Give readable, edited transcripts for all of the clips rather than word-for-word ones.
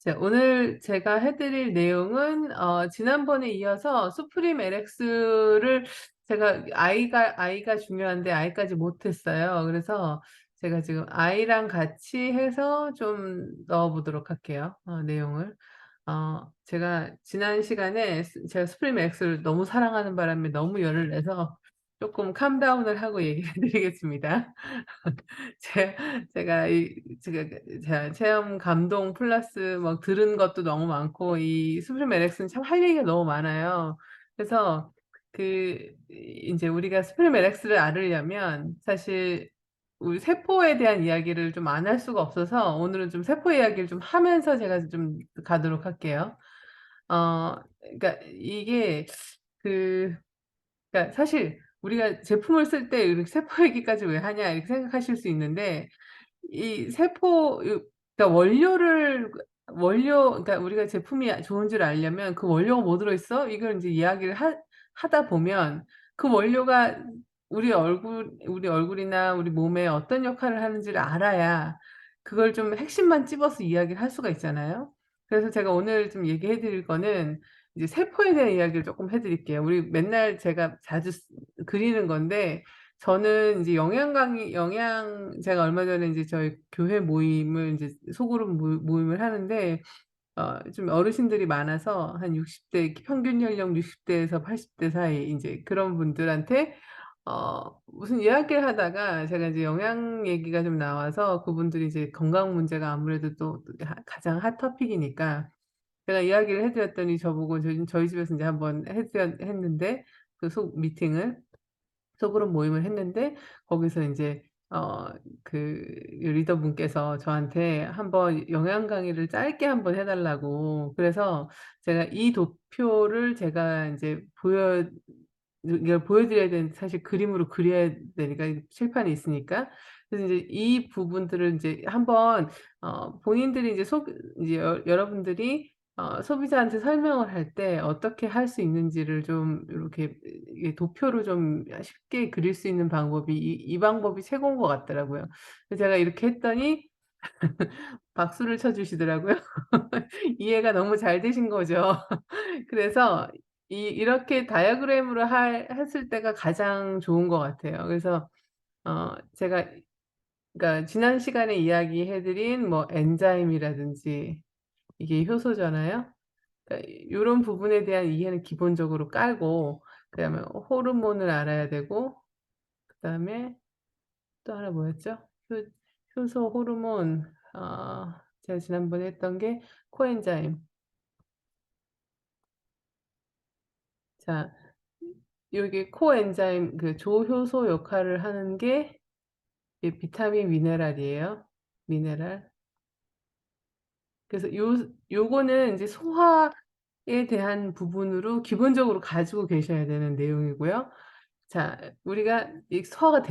자, 오늘 제가 해드릴 내용은 지난번에 이어서 수프림 LX를 제가 아이가 중요한데 아이까지 못했어요. 그래서 제가 지금 아이랑 같이 해서 좀 넣어보도록 할게요. 내용을. 제가 지난 시간에 제가 수프림 LX를 너무 사랑하는 바람에 너무 열을 내서 조금 캄다운을 하고 얘기해 드리겠습니다. 제 제가 제가 체험 감동 플러스 막 들은 것도 너무 많고 이 스프림 LX는 참 할 얘기가 너무 많아요. 그래서 인제 우리가 스프림 LX를 알으려면 사실 우리 세포에 대한 이야기를 좀 안 할 수가 없어서 오늘은 좀 세포 이야기를 좀 하면서 제가 좀 가도록 할게요. 그러니까 이게 그 그러니까 사실 우리가 제품을 쓸 때 이렇게 '세포 얘기까지 왜 하냐.' 이렇게 생각하실 수 있는데 이 세포 그러니까 그러니까 우리가 제품이 좋은 줄 알려면 '그 원료가 뭐 들어 있어?' 이걸 인제 이야기를 하다 보면 그 원료가 우리 얼굴이나 우리 몸에 어떤 역할을 하는지를 알아야 그걸 좀 핵심만 집어서 이야기를 할 수가 있잖아요. 그래서 제가 오늘 좀 얘기해 드릴 거는 이제 세포에 대한 이야기를 쪼끔 해 드릴게요. 우리 맨날 제가 자주 그리는 건데 저는 인제 제가 얼마 전에 인제 저희 교회 모임을 인제 소그룹 모임을 하는데 좀 어르신들이 많아서 한 60대 평균 연령 60대에서 80대 사이 인제 그런 분들한테 무슨 이야기를 하다가 제가 이제 영양 얘기가 좀 나와서 그분들이 이제 건강 문제가 아무래도 또 가장 핫 토픽이니까 제가 이야기를 해 드렸더니 저보고 저희 집에서 인제 한번 했는데 그 속 미팅을 소그룹 모임을 했는데 거기서 인제 어 그 리더분께서 저한테 한번 영양 강의를 짧게 한번 해 달라고 그래서 제가 이 도표를 제가 인제 이걸 보여 드려야 되는데 사실 그림으로 그려야 되니까 이 칠판에 있으니까. 그래서 인제 이 부분들을 인제 한번 본인들이 이제 이제 여러분들이 소비자한테 설명을 할 때 어떻게 할 수 있는지를 좀 요렇게 이게 도표로 좀 쉽게 그릴 수 있는 방법이 이 방법이 최고인 것 같더라고요. 그래서 제가 이렇게 했더니 박수를 쳐 주시더라고요. 이해가 너무 잘 되신 거죠. 그래서 이렇게 다이어그램으로 했을 때가 가장 좋은 것 같아요. 그래서 제가 그러니까 지난 시간에 이야기해 드린 뭐 엔자임이라든지 이게 효소잖아요. 그러니까 요런 부분에 대한 이해는 기본적으로 깔고 그다음에 호르몬을 알아야 되고 그다음에 또 하나 뭐였죠? 효 효소, 호르몬 제가 지난번에 했던 게 코엔자임. 자 요게 코엔자임 그 조효소 역할을 하는 게 이 비타민 미네랄이에요. 미네랄. 그래서 요거는 인제 소화에 대한 부분으로 기본적으로 가지고 계셔야 되는 내용이고요. 자 우리가 이 소화가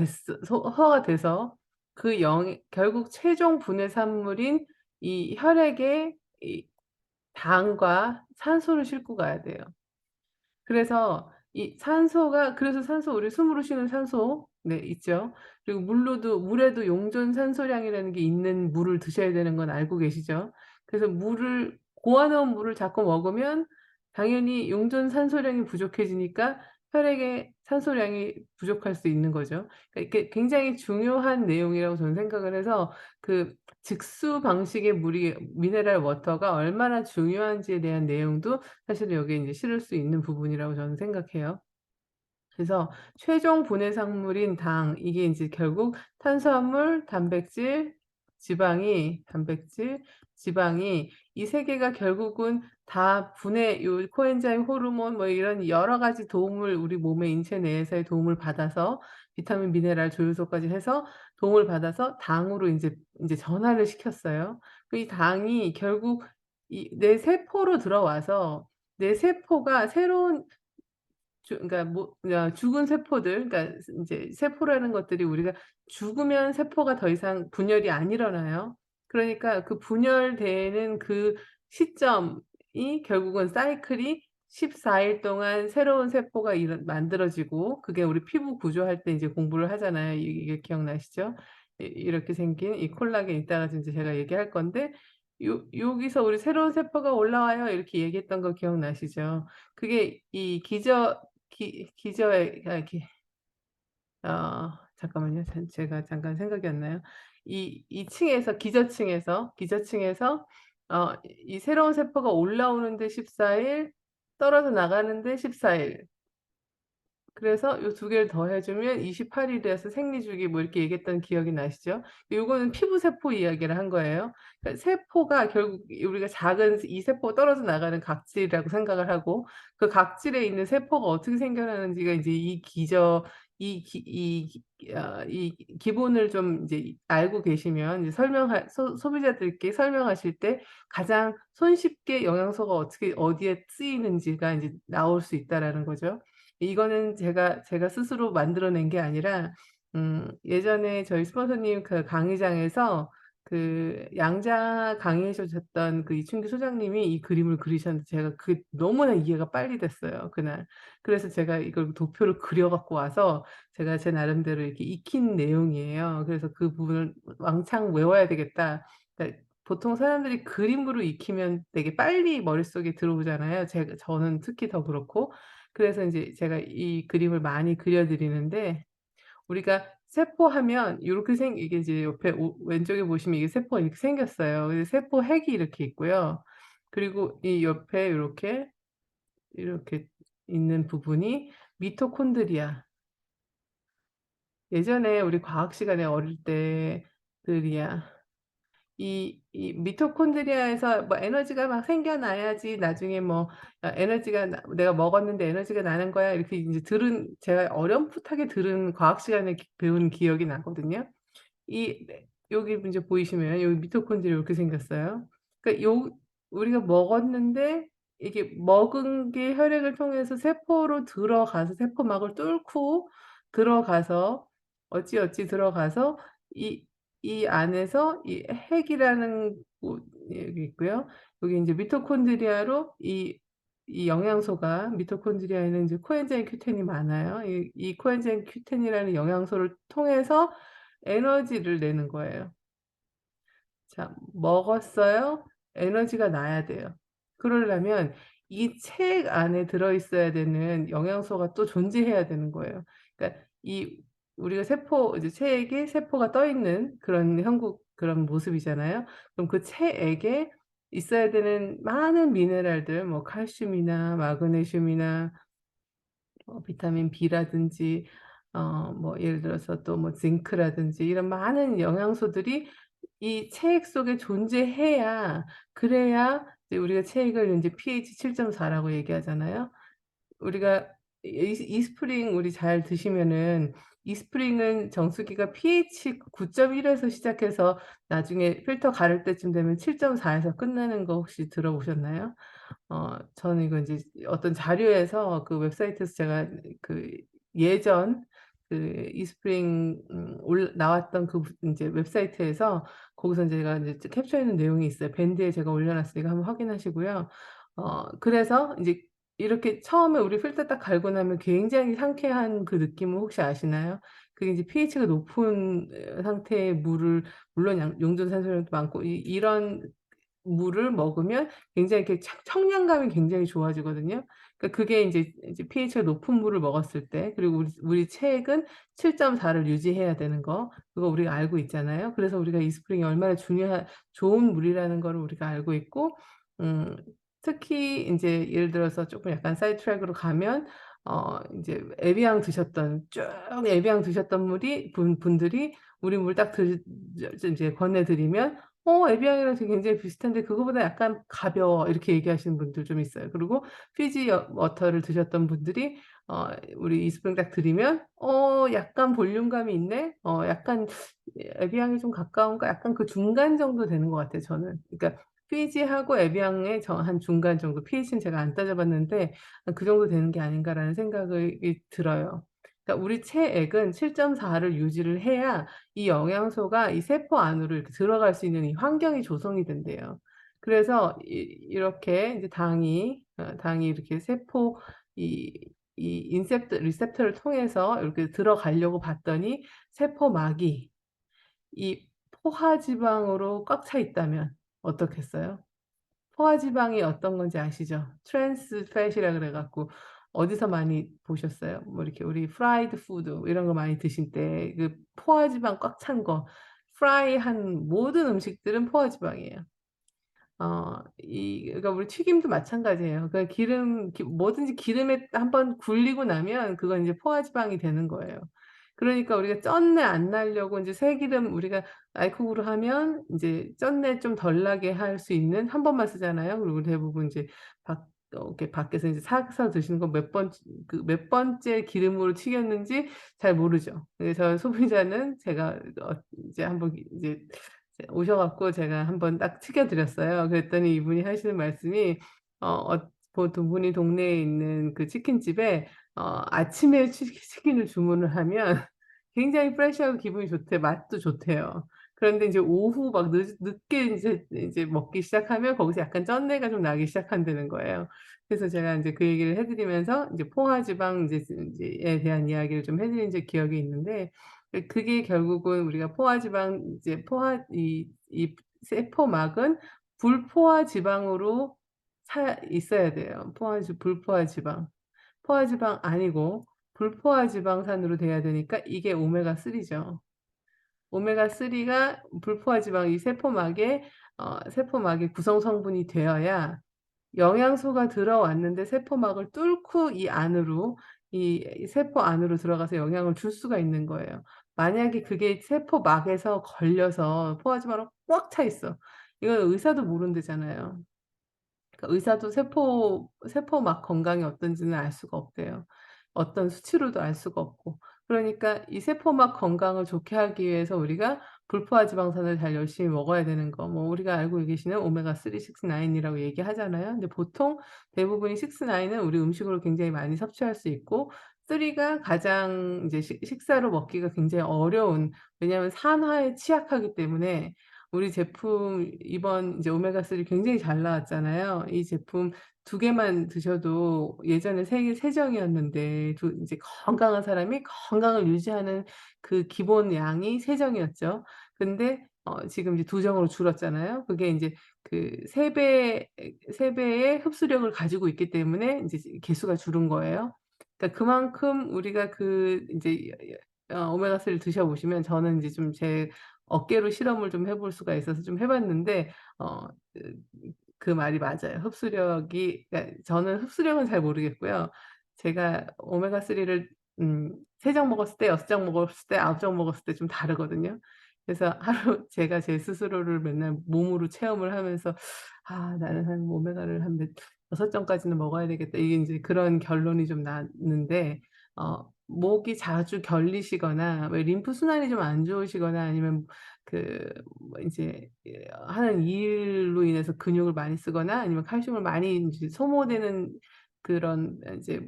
돼서 그 결국 최종 분해 산물인 이 혈액에 이 당과 산소를 싣고 가야 돼요. 그래서 산소 우리 숨으로 쉬는 산소 네 있죠. 그리고 물에도 용존 산소량이라는 게 있는 물을 드셔야 되는 건 알고 계시죠? 그래서 물을 고아 놓은 물을 자꾸 먹으면 당연히 용존 산소량이 부족해지니까 혈액에 산소량이 부족할 수 있는 거죠. 그러니까 이게 굉장히 중요한 내용이라고 저는 생각을 해서 그 직수 방식의 물이 미네랄 워터가 얼마나 중요한지에 대한 내용도 사실은 여기에 인제 실을 수 있는 부분이라고 저는 생각해요. 그래서 최종 분해 상물인 당 이게 인제 결국 탄수화물, 지방이 이 세 개가 결국은 다 요 코엔자임, 호르몬 뭐 이런 여러 가지 도움을 우리 몸의 인체 내에서의 도움을 받아서 비타민, 미네랄, 조효소까지 해서 도움을 받아서 당으로 인제 전환을 시켰어요. 이 당이 결국 내 세포로 들어와서 내 세포가 새로운 그러니까 죽은 세포들 그러니까 인제 세포라는 것들이 우리가 죽으면 세포가 더 이상 분열이 안 일어나요. 그러니까 그 분열되는 그 시점이 결국은 사이클이 14일 동안 새로운 세포가 만들어지고 그게 우리 피부 구조할 때 이제 공부를 하잖아요. 이게 기억나시죠? 이렇게 생긴 이 콜라겐 이따가 인제 제가 얘기할 건데 요 "여기서 우리 새로운 세포가 올라와요." 이렇게 얘기했던 거 기억나시죠? 그게 이 기저에 잠깐만요. 제가 잠깐 생각이 안 나요. 이 층에서 기저층에서 이 새로운 세포가 올라오는 데 14 일, 떨어져 나가는 데 14 일. 그래서 요 두 개를 더해 주면 28 일이어서 생리주기 뭐 이렇게 얘기했던 기억이 나시죠? 요거는 피부 세포 이야기를 한 거예요. 그러니까 세포가 결국 우리가 작은 이 세포가 떨어져 나가는 각질이라고 생각을 하고, 그 각질에 있는 세포가 어떻게 생겨나는지가 인제 이 기저 이 기본을 좀 이제 알고 계시면 이제 설명할 소비자들께 설명하실 때 가장 손쉽게 영양소가 어떻게 어디에 쓰이는지가 인제 나올 수 있다라는 거죠. 이거는 제가 스스로 만들어 낸 게 아니라 예전에 저희 스폰서님 그 강의장에서 그 양자 강의해 주셨던 그 이춘기 소장님이 이 그림을 그리셨는데 제가 너무나 이해가 빨리 됐어요 그날. 그래서 제가 이걸 도표를 그려 갖고 와서 제가 제 나름대로 이렇게 익힌 내용이에요. 그래서 그 부분을 '왕창 외워야 되겠다.' 그러니까 보통 사람들이 그림으로 익히면 되게 빨리 머릿속에 들어오잖아요. 저는 특히 더 그렇고. 그래서 인제 제가 이 그림을 많이 그려 드리는데, 우리가 세포하면 요렇게 이게 이제 옆에 왼쪽에 보시면 이게 세포가 이렇게 생겼어요. 그래서 세포 핵이 이렇게 있고요. 그리고 이 옆에 이렇게 있는 부분이 미토콘드리아. 예전에 우리 과학 시간에 어릴 때들이야 이 미토콘드리아에서 뭐 에너지가 막 생겨나야지 나중에 뭐 에너지가 내가 먹었는데 에너지가 나는 거야." 이렇게 인제 제가 어렴풋하게 들은 과학 시간에 배운 기억이 나거든요. 여기 인제 보이시면 여기 미토콘드리아 요렇게 생겼어요. 그러니까 우리가 먹었는데 이게 먹은 게 혈액을 통해서 세포로 들어가서 세포막을 뚫고 들어가서 어찌어찌 들어가서 이 안에서 이 핵이라는 곳 여기 있고요. 여기 인제 미토콘드리아로 영양소가 미토콘드리아에는 인제 코엔자임 Q10이 많아요. 이 코엔자임 Q10이라는 영양소를 통해서 에너지를 내는 거예요. 자, 먹었어요. 에너지가 나야 돼요. 그러려면 이 책 안에 들어 있어야 되는 영양소가 또 존재해야 되는 거예요. 그러니까 우리가 이제 체액에 세포가 떠 있는 그런 모습이잖아요. 그럼 그 체액에 있어야 되는 많은 미네랄들, 뭐 칼슘이나 마그네슘이나 비타민 B라든지 뭐 예를 들어서 또 뭐 징크라든지 이런 많은 영양소들이 이 체액 속에 존재해야, 그래야 이제 우리가 체액을 인제 pH 7.4 라고 얘기하잖아요. 우리가 이스프링 우리 잘 드시면은, 이스프링은 정수기가 pH 9.1 에서 시작해서 나중에 필터 가를 때쯤 되면 7.4 에서 끝나는 거 혹시 들어보셨나요? 저는 이거 인제 어떤 자료에서 그 웹사이트에서 제가 그 예전 그 이스프링 올 나왔던 그 인제 웹사이트에서 거기서 제가 인제 캡처해 놓은 내용이 있어요. 밴드에 제가 올려 놨으니까 한번 확인하시고요. 그래서 인제 이렇게 처음에 우리 필터 딱 갈고 나면 굉장히 상쾌한 그 느낌을 혹시 아시나요? 그게 이제 pH가 높은 상태의 물을, 물론 용존산소량도 많고 이런 물을 먹으면 굉장히 이렇게 청량감이 굉장히 좋아지거든요. 그러니까 그게 이제 pH가 높은 물을 먹었을 때, 그리고 우리 체액은 7.4를 유지해야 되는 거, 그거 우리가 알고 있잖아요. 그래서 우리가 이스프링이 얼마나 좋은 물이라는 거를 우리가 알고 있고, 음 특히 인제 예를 들어서 쪼끔 약간 사이드 트랙으로 가면 인제 쭉 에비앙 드셨던 분들이 우리 물 딱 인제 권해 드리면 에비앙이랑 되게 굉장히 비슷한데 그거보다 약간 가벼워." 이렇게 얘기하시는 분들 좀 있어요. 그리고 피지 워터를 드셨던 분들이 우리 이스프링 딱 드리면 약간 볼륨감이 있네. 약간 에비앙이 좀 가까운가?" 약간 그 중간 정도 되는 것 같아요 저는. 그러니까 피지하고 에비앙의 한 중간 정도, pH는 제가 안 따져 봤는데 그 정도 되는 게 아닌가라는 생각이 들어요. 그러니까 우리 체액은 7.4를 유지를 해야 이 영양소가 이 세포 안으로 이렇게 들어갈 수 있는 이 환경이 조성이 된대요. 그래서 이렇게 이제 당이 이렇게 세포 리셉터를 통해서 이렇게 들어가려고 봤더니 세포막이 이 포화 지방으로 꽉 차 있다면, 어떻겠어요? 포화지방이 어떤 건지 아시죠? 트랜스 팻이라 그래 갖고 어디서 많이 보셨어요? 뭐 이렇게 우리 프라이드 푸드 이런 거 많이 드실 때 그 포화지방 꽉 찬 거 프라이한 모든 음식들은 포화지방이에요. 그러니까 우리 튀김도 마찬가지예요. 그러니까 기름 뭐든지 기름에 한번 굴리고 나면 그건 이제 포화지방이 되는 거예요. 그러니까 우리가 쩐내 안 나려고 인제 새기름 우리가 알코올로 하면 인제 쩐내 좀 덜 나게 할 수 있는 한 번만 쓰잖아요. 그리고 대부분 이제 밖 이렇게 밖에서 인제 사서 드시는 거 몇 번째 기름으로 튀겼는지 잘 모르죠. 그래서 소비자는 제가 이제 한번 이제 오셔 갖고 제가 한번 딱 튀겨 드렸어요. 그랬더니 이분이 하시는 말씀이 보통 분이 동네에 있는 그 치킨집에 아침에 치킨을 주문을 하면 굉장히 프레시하고 기분이 좋대 맛도 좋대요. 그런데 인제 오후 막 늦게 인제 먹기 시작하면 거기서 약간 쩐내가 좀 나기 시작한다는 거예요. 그래서 제가 인제 그 얘기를 해 드리면서 인제 포화지방 인제에 대한 이야기를 좀 해 드린 기억이 있는데 그게 결국은 우리가 포화지방 이제 이 세포막은 불포화 지방으로 차 있어야 돼요. 불포화 지방. 포화 지방 아니고 불포화 지방산으로 돼야 되니까 이게 오메가3 죠. 오메가3 가 불포화 지방 이 세포막의 구성 성분이 되어야 영양소가 들어왔는데 세포막을 뚫고 이 안으로 이 세포 안으로 들어가서 영향을 줄 수가 있는 거예요. 만약에 그게 세포막에서 걸려서 포화지방으로 꽉 차 있어. 이건 의사도 모른대잖아요. 그러니까 의사도 세포막 건강이 어떤지는 알 수가 없대요. 어떤 수치로도 알 수가 없고. 그러니까 이 세포막 건강을 좋게 하기 위해서 우리가 불포화 지방산을 잘 열심히 먹어야 되는 거 뭐 우리가 알고 계시는 오메가3, 6, 9 이라고 얘기하잖아요. 근데 보통 대부분이 6, 9은 우리 음식으로 굉장히 많이 섭취할 수 있고 3가 가장 이제 식사로 먹기가 굉장히 어려운 왜냐하면 산화에 취약하기 때문에 우리 제품 이번 이제 오메가3 굉장히 잘 나왔잖아요. 이 제품 두 개만 드셔도 예전에 세 정이었는데 이제 건강한 사람이 건강을 유지하는 그 기본 양이 세 정이었죠. 근데 지금 이제 두 정으로 줄었잖아요. 그게 인제 그 3 배의 흡수력을 가지고 있기 때문에 인제 개수가 줄은 거예요. 그러니까 그만큼 우리가 그 인제 오메가3를 드셔 보시면 저는 인제 좀 제 어깨로 실험을 좀 해볼 수가 있어서 좀 해 봤는데 그 말이 맞아요. 흡수력이 그러니까 저는 흡수력은 잘 모르겠고요. 제가 오메가3를 3정 먹었을 때, 6정 먹었을 때, 9정 먹었을 때 좀 다르거든요. 그래서 하루 제가 제 스스로를 맨날 몸으로 체험을 하면서 '아 나는 한 오메가를 한 6 정까지는 먹어야 되겠다.' 이게 인제 그런 결론이 좀 났는데 목이 자주 결리시거나 왜 림프 순환이 좀 안 좋으시거나 아니면 뭐 인제 하는 일로 인해서 근육을 많이 쓰거나 아니면 칼슘을 많이 인제 소모되는 그런 인제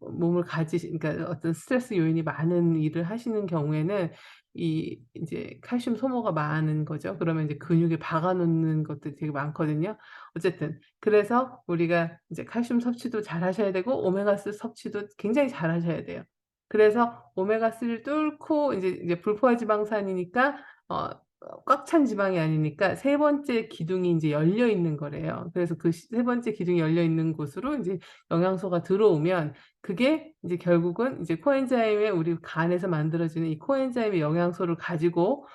몸을 그러니까 어떤 스트레스 요인이 많은 일을 하시는 경우에는 인제 칼슘 소모가 많은 거죠. 그러면 이제 근육에 박아 놓는 것들이 되게 많거든요. 어쨌든 그래서 우리가 이제 칼슘 섭취도 잘하셔야 되고 오메가3 섭취도 굉장히 잘하셔야 돼요. 그래서 오메가3를 뚫고 이제 불포화 지방산이니까 꽉 찬 지방이 아니니까 세 번째 기둥이 인제 열려 있는 거래요. 그래서 그 세 번째 기둥이 열려 있는 곳으로 인제 영양소가 들어오면 그게 이제 결국은 이제 코엔자임의 우리 간에서 만들어지는 이 코엔자임의 영양소를 가지고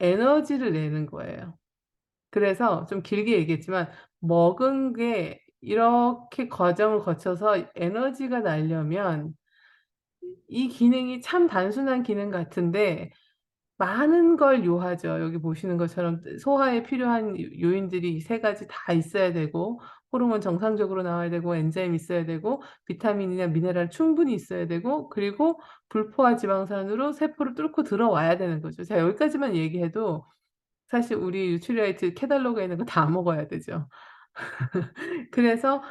에너지를 내는 거예요. 그래서 좀 길게 얘기했지만 먹은 게 이렇게 과정을 거쳐서 에너지가 나려면 이 기능이 참 단순한 기능 같은데 많은 걸 요하죠. 여기 보시는 것처럼 소화에 필요한 요인들이 이 세 가지 다 있어야 되고 호르몬 정상적으로 나와야 되고 엔자임 있어야 되고 비타민이나 미네랄 충분히 있어야 되고 그리고 불포화 지방산으로 세포를 뚫고 들어와야 되는 거죠. 자 여기까지만 얘기해도 사실 우리 뉴트리라이트 캐달로그에 있는 거 다 먹어야 되죠. 그래서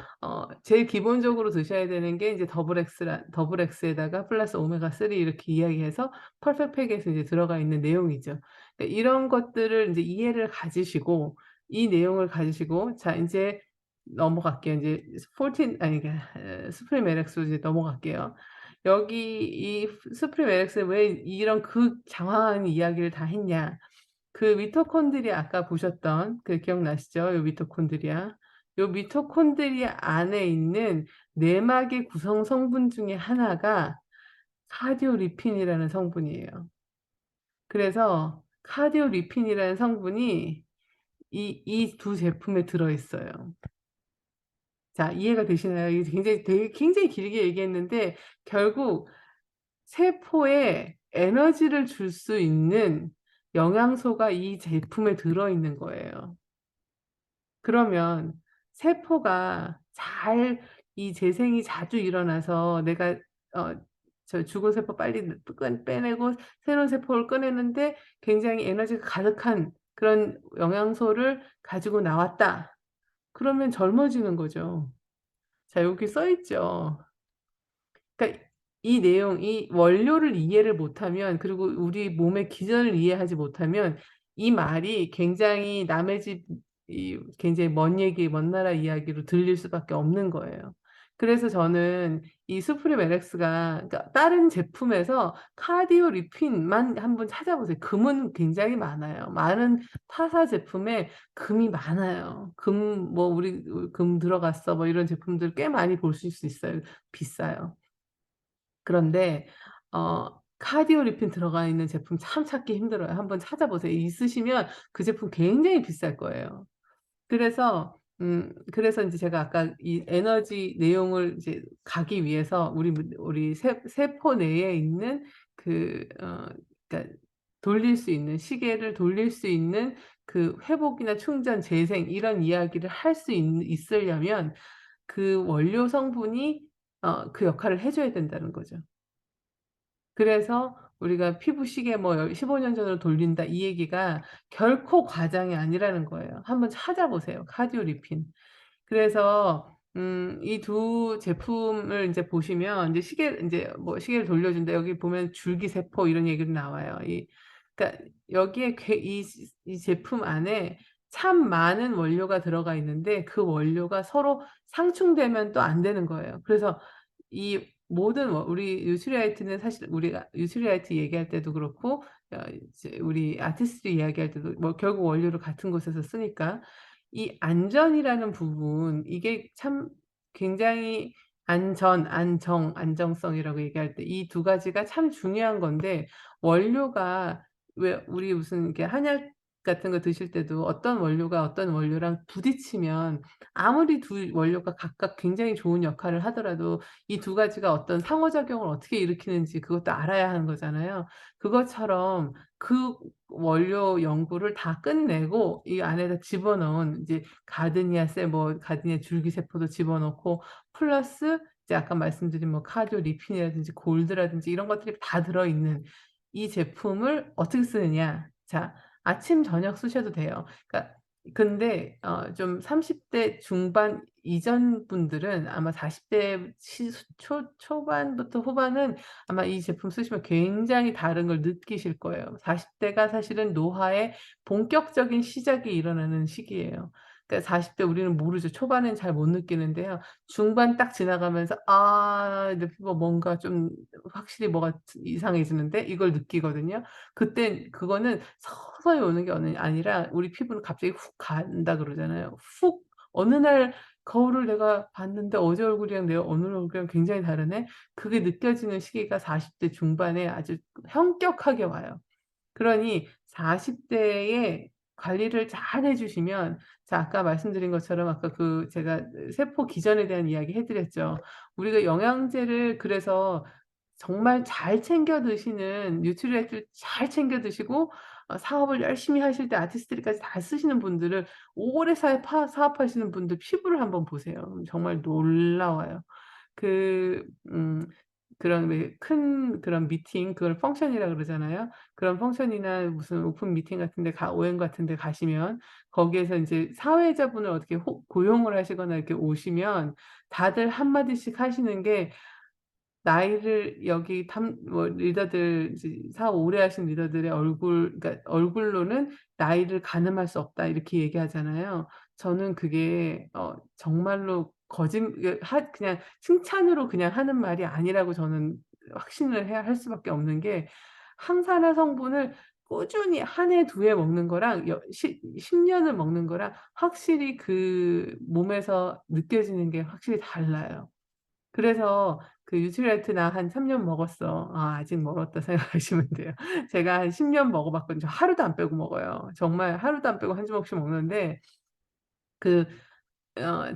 제일 기본적으로 드셔야 되는 게 이제 더블 X에다가 플러스 오메가3 이렇게 이야기해서 퍼펙트 팩에서 이제 들어가 있는 내용이죠. 그러니까 이런 것들을 인제 이해를 가지시고 이 내용을 가지시고 자 인제 넘어갈게요. 인제 14 아니 그러니까 수프림 LX로 이제 넘어갈게요. 여기 이 수프림 LX에 왜 이런 극장황한 이야기를 다 했냐. 그 미토콘드리아 아까 보셨던 그 기억나시죠? 요 미토콘드리아. 요 미토콘드리아 안에 있는 내막의 구성 성분 중에 하나가 카디오리핀이라는 성분이에요. 그래서 카디오리핀이라는 성분이 이 두 제품에 들어 있어요. 자, 이해가 되시나요? 이게 굉장히 되게 굉장히 길게 얘기했는데 결국 세포에 에너지를 줄 수 있는 영양소가 이 제품에 들어 있는 거예요. 그러면 세포가 잘 이 재생이 자주 일어나서 내가 어 죽은 세포 빨리 빼내고 새로운 세포를 꺼내는데 굉장히 에너지가 가득한 그런 영양소를 가지고 나왔다. 그러면 젊어지는 거죠. 자, 여기 써 있죠. 그러니까 이 내용, 이 원료를 이해를 못하면, 그리고 우리 몸의 기전을 이해하지 못하면 이 말이 굉장히 남의 집 이 굉장히 먼 얘기, 먼 나라 이야기로 들릴 수밖에 없는 거예요. 그래서 저는 이 수프림 LX가, 그러니까 다른 제품에서 카디오 리핀만 한번 찾아보세요. 금은 굉장히 많아요. 많은 타사 제품에 금이 많아요. 금 뭐 우리 금 들어갔어 뭐 이런 제품들 꽤 많이 보실 수 있어요. 비싸요. 그런데 카디오 리핀 들어가 있는 제품 참 찾기 힘들어요. 한번 찾아보세요. 있으시면 그 제품 굉장히 비쌀 거예요. 그래서 인제 제가 아까 이 에너지 내용을 이제 가기 위해서 우리 세포 내에 있는 그러니까 돌릴 수 있는, 시계를 돌릴 수 있는 그 회복이나 충전, 재생 이런 이야기를 할 수 있으려면 그 원료 성분이 그 역할을 해 줘야 된다는 거죠. 그래서 우리가 "피부 시계 뭐 15년 전으로 돌린다." 이 얘기가 결코 과장이 아니라는 거예요. 한번 찾아보세요, 카디오리핀. 그래서 이 두 제품을 인제 보시면 인제 인제 뭐 시계를 돌려준다. 여기 보면 줄기세포 이런 얘기도 나와요. 그러니까 여기에 이 제품 안에 참 많은 원료가 들어가 있는데 그 원료가 서로 상충되면 또 안 되는 거예요. 그래서 이 모든 우리 뉴트리아이트는 사실 우리가 뉴트리아이트 얘기할 때도 그렇고 이제 우리 아티스트 이야기할 때도 뭐 결국 원료를 같은 곳에서 쓰니까 이 안전이라는 부분, 이게 참 굉장히 안정성이라고 얘기할 때 이 두 가지가 참 중요한 건데, 원료가 왜 우리 무슨 이렇게 한약 같은 거 드실 때도 어떤 원료가 어떤 원료랑 부딪히면 아무리 두 원료가 각각 굉장히 좋은 역할을 하더라도 이 두 가지가 어떤 상호작용을 어떻게 일으키는지 그것도 알아야 하는 거잖아요. 그것처럼 그 원료 연구를 다 끝내고 이 안에다 집어넣은 이제 가드니아 줄기세포도 집어넣고 플러스 이제 아까 말씀드린 뭐 카디오리핀이라든지 골드라든지 이런 것들이 다 들어있는 이 제품을 어떻게 쓰느냐. 자, 아침 저녁 쓰셔도 돼요. 그러니까 근데 좀 30대 중반 이전 분들은 아마 40대 초반부터 후반은 아마 이 제품 쓰시면 굉장히 다른 걸 느끼실 거예요. 40 대가 사실은 노화의 본격적인 시작이 일어나는 시기예요. 그러니까 40대 우리는 모르죠. 초반엔 잘 못 느끼는데요. 중반 딱 지나가면서 '아 내 피부가 뭔가 좀 확실히 뭐가 이상해지는데?' 이걸 느끼거든요. 그땐 그거는 서서히 오는 게 아니라 우리 피부는 갑자기 훅 간다 그러잖아요. 훅 어느 날 거울을 내가 봤는데 어제 얼굴이랑 내 오늘 얼굴이랑 굉장히 다르네. 그게 느껴지는 시기가 40대 중반에 아주 현격하게 와요. 그러니 40 대에 관리를 잘 해 주시면, 자 아까 말씀드린 것처럼 아까 제가 세포 기전에 대한 이야기 해 드렸죠. 우리가 영양제를 그래서 정말 잘 챙겨 드시는, 뉴트리아를 잘 챙겨 드시고 사업을 열심히 하실 때 아티스트리까지 다 쓰시는 분들을 오래 사업하시는 분들 피부를 한번 보세요. 정말 놀라워요. 그 그런 왜 큰 그런 미팅, 그걸 펑션이라 그러잖아요. 그런 펑션이나 무슨 오픈 미팅 같은 데 오행 같은 데 가시면 거기에서 인제 사회자분을 어떻게 고용을 하시거나 이렇게 오시면 다들 한마디씩 하시는 게, 나이를 여기 리더들 이제 사업 오래 하신 리더들의 그러니까 "얼굴로는 나이를 가늠할 수 없다." 이렇게 얘기하잖아요. 저는 그게 정말로 그냥 칭찬으로 그냥 하는 말이 아니라고 저는 확신을 할 수밖에 없는 게, 항산화 성분을 꾸준히 한 해 두 해 먹는 거랑 10 년을 먹는 거랑 확실히 그 몸에서 느껴지는 게 확실히 달라요. 그래서 그 뉴트리라이트 "나 한 3년 먹었어." 아 아직 멀었다 생각하시면 돼요. 제가 한 10년 먹어 봤거든요. 저 하루도 안 빼고 먹어요. 정말 하루도 안 빼고 한 주먹씩 먹는데 그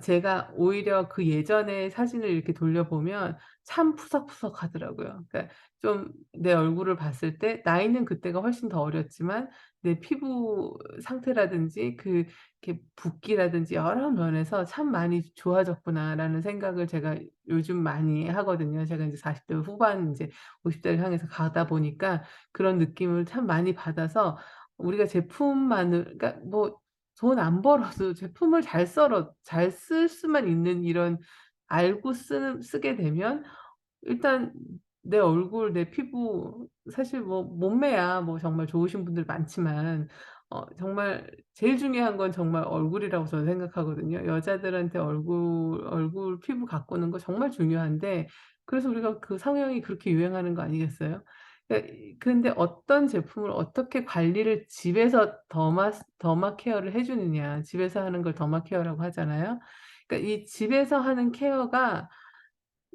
제가 오히려 그 예전의 사진을 이렇게 돌려보면 참 푸석푸석하더라고요. 그러니까 좀 내 얼굴을 봤을 때 나이는 그때가 훨씬 더 어렸지만 내 피부 상태라든지 그 이렇게 붓기라든지 여러 면에서 '참 많이 좋아졌구나.'라는 생각을 제가 요즘 많이 하거든요. 제가 인제 40대 후반 인제 50 대를 향해서 가다 보니까 그런 느낌을 참 많이 받아서 우리가 제품만을 그러니까 뭐 돈 안 벌어도 제품을 잘 쓸 수만 있는 이런 알고 쓰게 되면 일단 내 얼굴, 내 피부 사실 뭐 몸매야 뭐 정말 좋으신 분들 많지만 정말 제일 중요한 건 정말 얼굴이라고 저는 생각하거든요. 여자들한테 얼굴 피부 가꾸는 거 정말 중요한데 그래서 우리가 그 성형이 그렇게 유행하는 거 아니겠어요? 근데 어떤 제품을 어떻게 관리를 집에서 더마 케어를 해 주느냐. 집에서 하는 걸 더마 케어라고 하잖아요. 그러니까 이 집에서 하는 케어가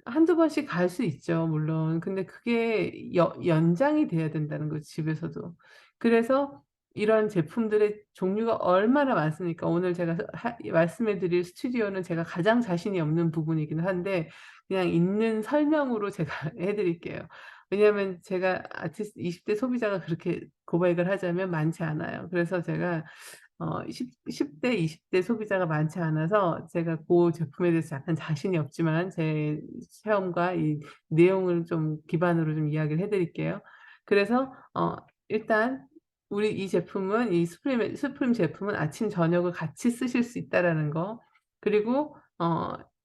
한두 번씩 갈 수 있죠 물론. 근데 그게 연장이 돼야 된다는 거죠 집에서도. 그래서 이런 제품들의 종류가 얼마나 많습니까. 오늘 제가 말씀해 드릴 스튜디오는 제가 가장 자신이 없는 부분이긴 한데 그냥 있는 설명으로 제가 해 드릴게요. 왜냐하면 제가 아티스트 20대 소비자가 그렇게 고백을 하자면 많지 않아요. 그래서 제가 10대 20대 소비자가 많지 않아서 제가 고 제품에 대해서 약간 자신이 없지만 제 체험과 이 내용을 좀 기반으로 좀 이야기를 해 드릴게요. 그래서 일단 우리 이 제품은 이 수프림 제품은 아침 저녁을 같이 쓰실 수 있다라는 거. 그리고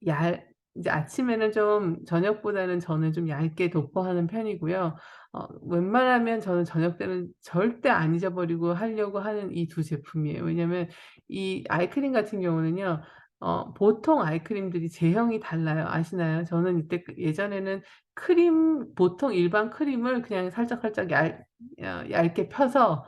얇 이제 아침에는 좀 저녁보다는 저는 좀 얇게 도포하는 편이고요. 웬만하면 저는 저녁 때는 절대 안 잊어버리고 하려고 하는 이 두 제품이에요. 왜냐면 이 아이크림 같은 경우는요. 보통 아이크림들이 제형이 달라요. 아시나요? 저는 이때 예전에는 크림 보통 일반 크림을 그냥 살짝살짝 얇게 펴서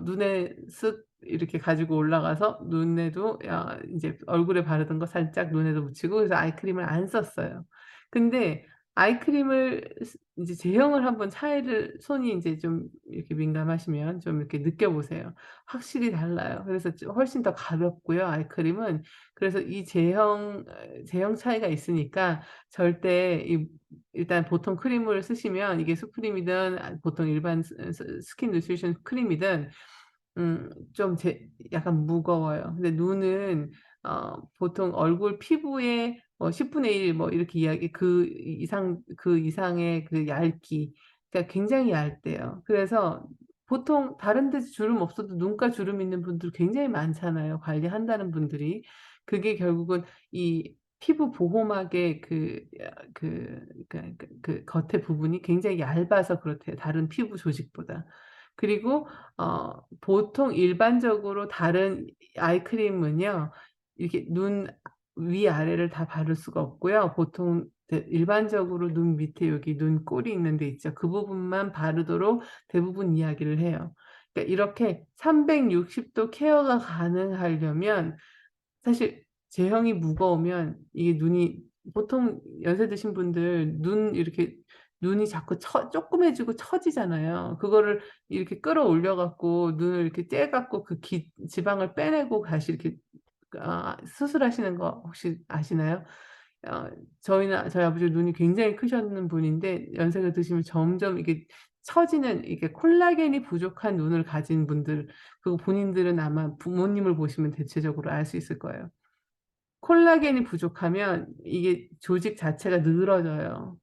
눈에 쓱 이렇게 가지고 올라가서 눈에도 인제 얼굴에 바르던 거 살짝 눈에도 묻히고 그래서 아이크림을 안 썼어요. 근데 아이크림을 인제 제형을 한번 차이를 손이 인제 좀 이렇게 민감하시면 좀 이렇게 느껴보세요. 확실히 달라요. 그래서 훨씬 더 가볍고요, 아이크림은. 그래서 이 제형 차이가 있으니까 절대 일단 보통 크림을 쓰시면 이게 수프림이든 보통 일반 스킨 누트리션 크림이든 좀 약간 무거워요. 근데 눈은 보통 얼굴 피부의 10 분의 1 뭐 이렇게 이야기 그 이상의 그 얇기 그러니까 굉장히 얇대요. 그래서 보통 다른 데서 주름 없어도 눈가 주름 있는 분들 굉장히 많잖아요, 관리한다는 분들이. 그게 결국은 이 피부 보호막의 그 겉에 부분이 굉장히 얇아서 그렇대요, 다른 피부 조직보다. 그리고 보통 일반적으로 다른 아이크림은요. 이렇게 눈 위아래를 다 바를 수가 없고요. 보통 일반적으로 눈 밑에 여기 눈꼬리 있는 데 있죠. 그 부분만 바르도록 대부분 이야기를 해요. 그러니까 이렇게 360도 케어가 가능하려면 사실 제형이 무거우면 이게 눈이 보통 연세 드신 분들 눈이 자꾸 쪼끄매지고 처지잖아요. 그거를 이렇게 끌어올려 갖고 눈을 이렇게 쬐 갖고 그 지방을 빼내고 다시 이렇게 수술하시는 거 혹시 아시나요? 어 저희 아버지 눈이 굉장히 크셨는 분인데 연세가 드시면 점점 이게 처지는 이게 콜라겐이 부족한 눈을 가진 분들 그리고 본인들은 아마 부모님을 보시면 대체적으로 알 수 있을 거예요. 콜라겐이 부족하면 이게 조직 자체가 늘어져요.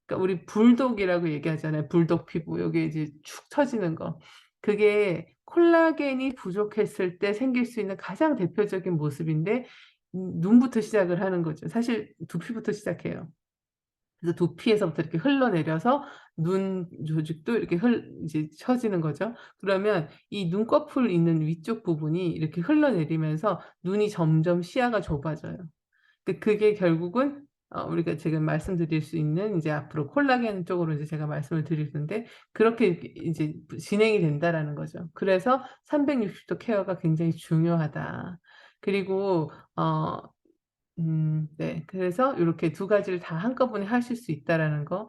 그러니까 우리 불독이라고 얘기하잖아요. 불독 피부 여기 이제 축 처지는 거. 그게 콜라겐이 부족했을 때 생길 수 있는 가장 대표적인 모습인데 눈부터 시작을 하는 거죠. 사실 두피부터 시작해요. 그래서 두피에서부터 이렇게 흘러내려서 눈 조직도 이렇게 이제 처지는 거죠. 그러면 이 눈꺼풀 있는 위쪽 부분이 이렇게 흘러내리면서 눈이 점점 시야가 좁아져요. 그게 결국은 우리가 지금 말씀드릴 수 있는 인제 앞으로 콜라겐 쪽으로 이제 제가 말씀을 드릴 텐데 그렇게 이제 진행이 된다라는 거죠. 그래서 360도 케어가 굉장히 중요하다. 그리고 네. 그래서 요렇게 두 가지를 다 한꺼번에 하실 수 있다라는 거.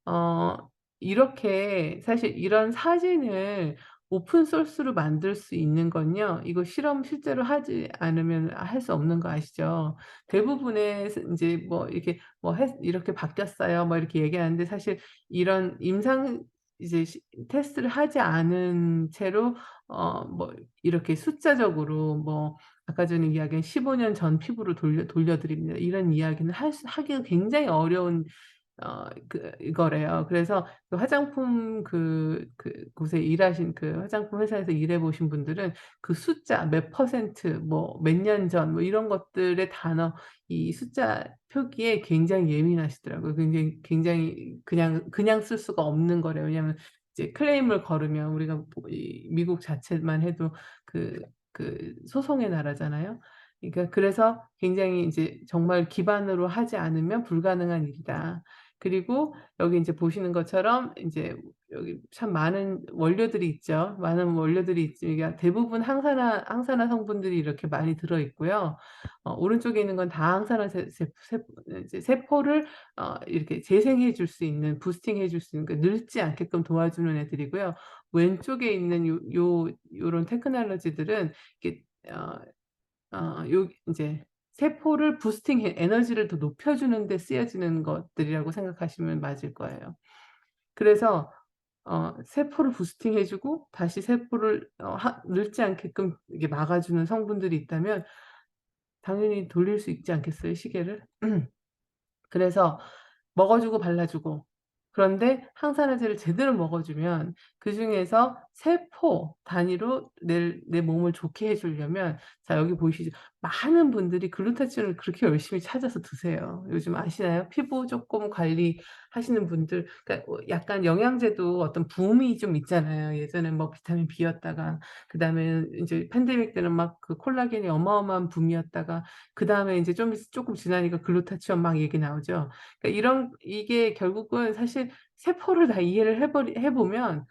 어 이렇게 사실 이런 사진을 오픈 소스로 만들 수 있는 건요. 이거 실험 실제로 하지 않으면 할 수 없는 거 아시죠? 대부분의 인제 뭐 이렇게 뭐 "이렇게 바뀌었어요." 뭐 이렇게 얘기하는데 사실 이런 임상 이제 테스트를 하지 않은 채로 뭐 이렇게 숫자적으로 뭐 아까 전에 이야기한 15년 전 피부로 돌려 드립니다. 이런 이야기는 하기가 굉장히 어려운 이거래요. 그래서 그 화장품 곳에 일하신 그 화장품 회사에서 일해 보신 분들은 그 숫자 몇 퍼센트 뭐 몇 년 전 뭐 이런 것들의 단어 이 숫자 표기에 굉장히 예민하시더라고요. 굉장히 그냥 쓸 수가 없는 거래요. 왜냐하면 이제 클레임을 걸으면 우리가 이 미국 자체만 해도 그 소송의 나라잖아요. 그러니까 그래서 굉장히 이제 정말 기반으로 하지 않으면 불가능한 일이다. 그리고 여기 인제 보시는 것처럼 인제 여기 참 많은 원료들이 있죠. 많은 원료들이 그러니까 대부분 항산화 성분들이 이렇게 많이 들어 있고요. 오른쪽에 있는 건 다 항산화 이제 세포를 이렇게 재생해 줄 수 있는 부스팅해 줄 수 있는 늙지 않게끔 도와주는 애들이고요. 왼쪽에 있는 요런 테크놀로지들은 이렇게 어 요 인제 세포를 부스팅해 에너지를 더 높여 주는 데 쓰여지는 것들이라고 생각하시면 맞을 거예요. 그래서 세포를 부스팅해 주고 다시 세포를 늙지 않게끔 이게 막아 주는 성분들이 있다면 당연히 돌릴 수 있지 않겠어요, 시계를? 그래서 먹어 주고 발라 주고 그런데 항산화제를 제대로 먹어 주면 그중에서 세포 단위로 내 몸을 좋게 해 주려면 자 여기 보이시죠? 많은 분들이 글루타치온을 그렇게 열심히 찾아서 드세요. 요즘 아시나요? 피부 쪼끔 관리하시는 분들 그러니까 약간 영양제도 어떤 붐이 좀 있잖아요. 예전엔 뭐 비타민 B였다가 그다음에 인제 팬데믹 때는 막 그 콜라겐이 어마어마한 붐이었다가 그다음에 인제 쪼끔 지나니까 글루타치온 막 얘기 나오죠. 그러니까 이게 결국은 사실 세포를 다 이해를 해 보면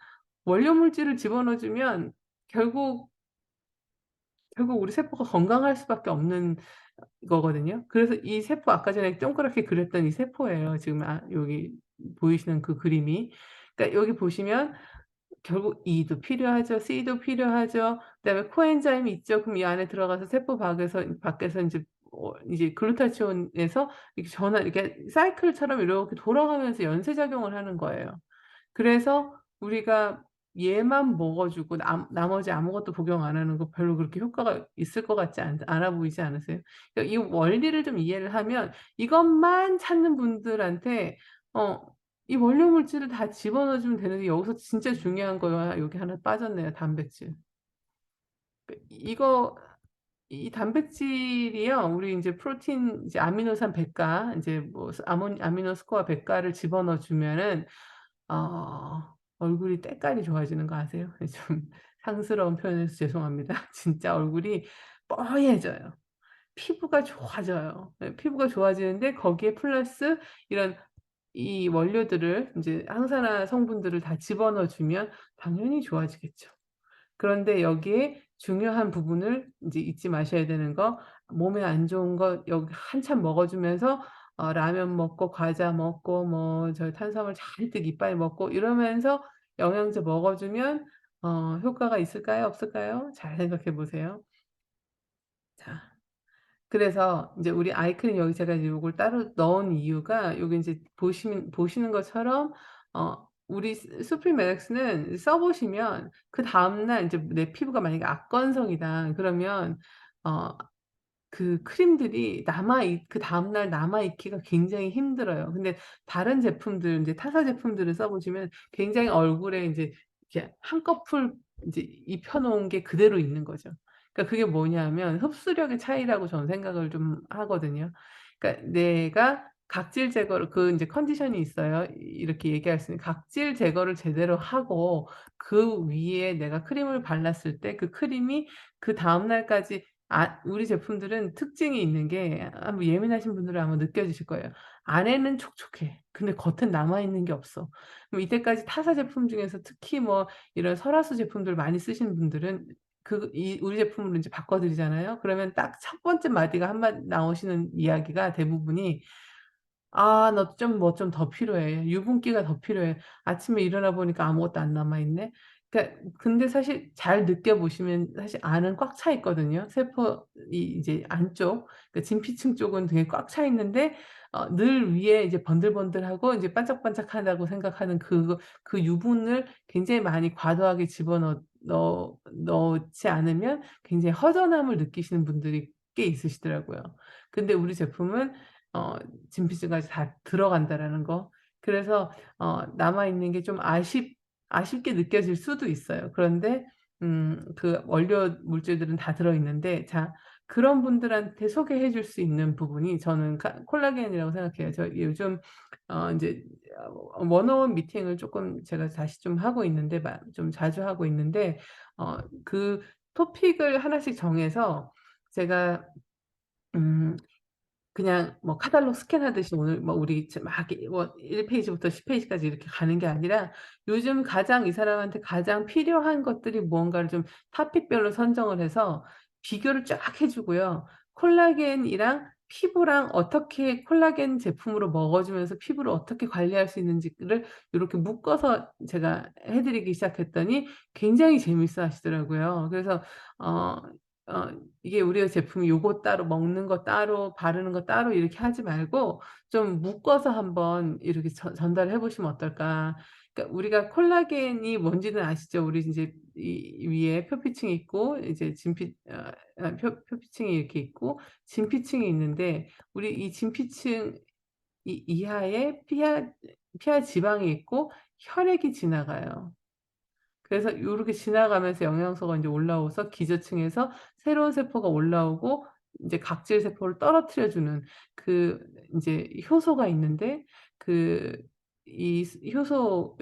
원료 물질을 집어넣어 주면 결국 우리 세포가 건강할 수밖에 없는 거거든요. 그래서 이 세포 아까 전에 동그랗게 그렸던 이 세포예요. 지금 여기 보이시는 그 그림이. 그러니까 여기 보시면 결국 E도 필요하죠. C도 필요하죠. 그다음에 코엔자임이 있죠. 그럼 이 안에 들어가서 세포 밖에서 이제 글루타치온에서 이렇게 이렇게 사이클처럼 이렇게 돌아가면서 연쇄작용을 하는 거예요. 그래서 우리가 얘만 먹어 주고 나머지 아무것도 복용 안 하는 거 별로 그렇게 효과가 있을 것 같지 않아 보이지 않으세요? 그러니까 이 원리를 좀 이해를 하면 이것만 찾는 분들한테 어 이 원료 물질을 다 집어넣어 주면 되는데 여기서 진짜 중요한 거가 여기 하나 빠졌네요, 단백질. 이거 이 단백질이요. 우리 인제 프로틴 이제 아미노산 100가 인제 뭐 아미노 스코어 100 가를 집어넣어 주면은 얼굴이 때깔이 좋아지는 거 아세요? 좀 상스러운 표현해서 죄송합니다. 진짜 얼굴이 뽀얘져요. 피부가 좋아져요. 예 피부가 좋아지는데 거기에 플러스 이런 이 원료들을 인제 항산화 성분들을 다 집어넣어 주면 당연히 좋아지겠죠. 그런데 여기에 중요한 부분을 인제 잊지 마셔야 되는 거 몸에 안 좋은 거 여기 한참 먹어 주면서 라면 먹고 과자 먹고 뭐 탄수화물 잔뜩 이빨 먹고 이러면서 영양제 먹어 주면 효과가 있을까요? 없을까요? 잘 생각해 보세요. 자 그래서 인제 우리 아이크림 여기 제가 이제 요걸 따로 넣은 이유가 여기 인제 보시는 것처럼 우리 수프리메락스는 써 보시면 그다음 날 인제 내 피부가 만약에 악건성이다 그러면 어 그 크림들이 그다음 날 남아 있기가 굉장히 힘들어요. 근데 다른 제품들 인제 타사 제품들을 써 보시면 굉장히 얼굴에 인제 이렇게 한꺼풀 인제 입혀 놓은 게 그대로 있는 거죠. 그러니까 그게 뭐냐면 흡수력의 차이라고 저는 생각을 좀 하거든요. 그러니까 내가 각질 제거를 인제 컨디션이 있어요. 이렇게 얘기할 수 있는 각질 제거를 제대로 하고 그 위에 내가 크림을 발랐을 때 그 크림이 그다음 날까지 우리 제품들은 특징이 있는 게 뭐 예민하신 분들은 아마 느껴지실 거예요. 안에는 촉촉해. 근데 겉은 남아 있는 게 없어. 그럼 이때까지 타사 제품 중에서 특히 뭐 이런 설화수 제품들 많이 쓰시는 분들은 우리 제품으로 인제 바꿔 드리잖아요. 그러면 딱 첫 번째 마디가 한 마디 나오시는 이야기가 대부분이 "아 너 좀 뭐 좀 더 필요해. 유분기가 더 필요해. 아침에 일어나 보니까 아무것도 안 남아 있네." 그러니까 근데 사실 잘 느껴보시면 사실 안은 꽉 차 있거든요. 세포 이제 안쪽 그 진피층 쪽은 되게 꽉 차 있는데 늘 위에 이제 번들번들하고 이제 반짝반짝하다고 생각하는 그 유분을 굉장히 많이 과도하게 집어넣 넣 넣지 않으면 굉장히 허전함을 느끼시는 분들이 꽤 있으시더라고요. 근데 우리 제품은 어 진피층까지 다 들어간다라는 거. 그래서 남아 있는 게 좀 아쉽게 느껴질 수도 있어요. 그런데 그 원료 물질들은 다 들어 있는데 자 그런 분들한테 소개해 줄 수 있는 부분이 저는 콜라겐이라고 생각해요. 저 요즘 인제 원어원 미팅을 쪼끔 제가 다시 좀 하고 있는데 좀 자주 하고 있는데 그 토픽을 하나씩 정해서 제가 음 그냥 뭐 카탈로그 스캔하듯이 오늘 뭐 우리 막 뭐 1 페이지부터 10 페이지까지 이렇게 가는 게 아니라 요즘 가장 이 사람한테 가장 필요한 것들이 무언가를 좀 토픽별로 선정을 해서 비교를 쫙 해 주고요. 콜라겐이랑 피부랑 어떻게 콜라겐 제품으로 먹어 주면서 피부를 어떻게 관리할 수 있는지를 요렇게 묶어서 제가 해 드리기 시작했더니 굉장히 재미있어 하시더라고요. 그래서 어 어 이게 우리의 제품이 요거 따로 먹는 거 따로 바르는 거 따로 이렇게 하지 말고 좀 묶어서 한번 이렇게 전달해 보시면 어떨까. 그러니까 우리가 콜라겐이 뭔지는 아시죠? 우리 인제 이 위에 표피층이 있고 이제 표피층이 이렇게 있고 진피층이 있는데 우리 이 진피층 이하에 피하 지방이 있고 혈액이 지나가요. 그래서 요렇게 지나가면서 영양소가 인제 올라와서 기저층에서 새로운 세포가 올라오고 인제 각질 세포를 떨어뜨려 주는 그 인제 효소가 있는데 그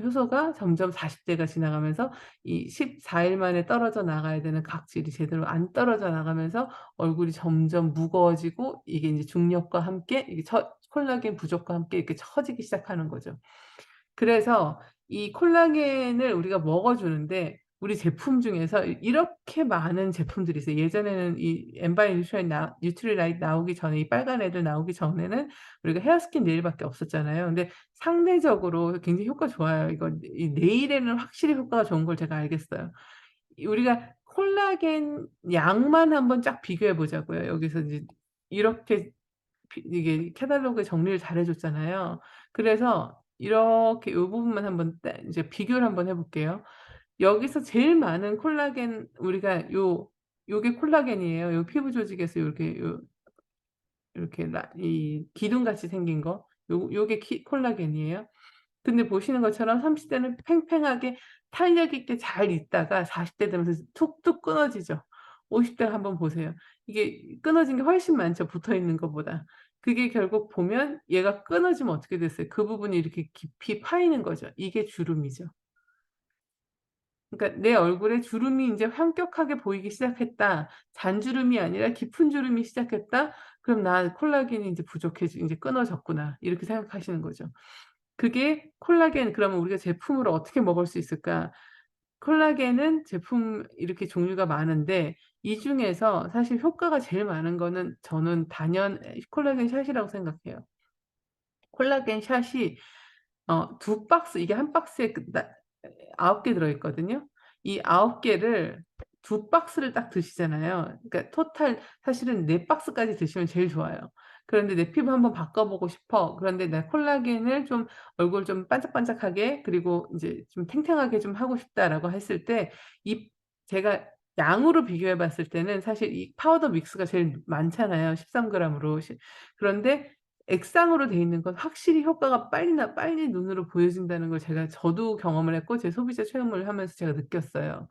효소가 점점 40 대가 지나가면서 이 14일 만에 떨어져 나가야 되는 각질이 제대로 안 떨어져 나가면서 얼굴이 점점 무거워지고 이게 인제 중력과 함께 이게 콜라겐 부족과 함께 이렇게 처지기 시작하는 거죠. 그래서 이 콜라겐을 우리가 먹어 주는데 우리 제품 중에서 이렇게 많은 제품들이 있어요. 예전에는 이 엔바이 뉴트리라이트 나오기 전에 이 빨간 애들 나오기 전에는 우리가 헤어스킨 네일밖에 없었잖아요. 근데 상대적으로 굉장히 효과 좋아요. 이거 이 네일에는 확실히 효과가 좋은 걸 제가 알겠어요. 우리가 콜라겐 양만 한번 쫙 비교해 보자고요. 여기서 이제 이렇게 이게 카탈로그에 정리를 잘해 줬잖아요. 그래서 이렇게 요 부분만 한번 이제 비교를 한번 해 볼게요. 여기서 제일 많은 콜라겐 우리가 요게 콜라겐이에요. 요 피부 조직에서 요렇게 이 기둥같이 생긴 거 요게 콜라겐이에요. 근데 보시는 것처럼 30 대는 팽팽하게 탄력 있게 잘 있다가 40대 되면서 툭툭 끊어지죠. 50대 한번 보세요. 이게 끊어진 게 훨씬 많죠, 붙어 있는 것보다. 그게 결국 보면 얘가 끊어지면 어떻게 됐어요? 그 부분이 이렇게 깊이 파이는 거죠. 이게 주름이죠. 그러니까 '내 얼굴에 주름이 인제 엄격하게 보이기 시작했다. 잔주름이 아니라 깊은 주름이 시작했다. 그럼 나 콜라겐이 인제 인제 끊어졌구나.' 이렇게 생각하시는 거죠. 그게 콜라겐 그러면 우리가 제품으로 어떻게 먹을 수 있을까? 콜라겐은 제품 이렇게 종류가 많은데 이 중에서 사실 효과가 제일 많은 거는 저는 단연 콜라겐 샷이라고 생각해요. 콜라겐 샷이 2 박스 이게 한 박스에 9개 들어 있거든요. 이 9 개를 2 박스를 딱 드시잖아요. 그러니까 토탈 사실은 4 박스까지 드시면 제일 좋아요. 그런데 '내 피부 한번 바꿔 보고 싶어. 그런데 나 콜라겐을 좀 얼굴 좀 반짝반짝하게 그리고 인제 좀 탱탱하게 좀 하고 싶다.'라고 했을 때 이 제가 양으로 비교해 봤을 때는 사실 이 파우더 믹스가 제일 많잖아요, 13 그램으로. 그런데 액상으로 돼 있는 건 확실히 효과가 빨리 눈으로 보여진다는 걸 저도 경험을 했고 제 소비자 체험을 하면서 제가 느꼈어요.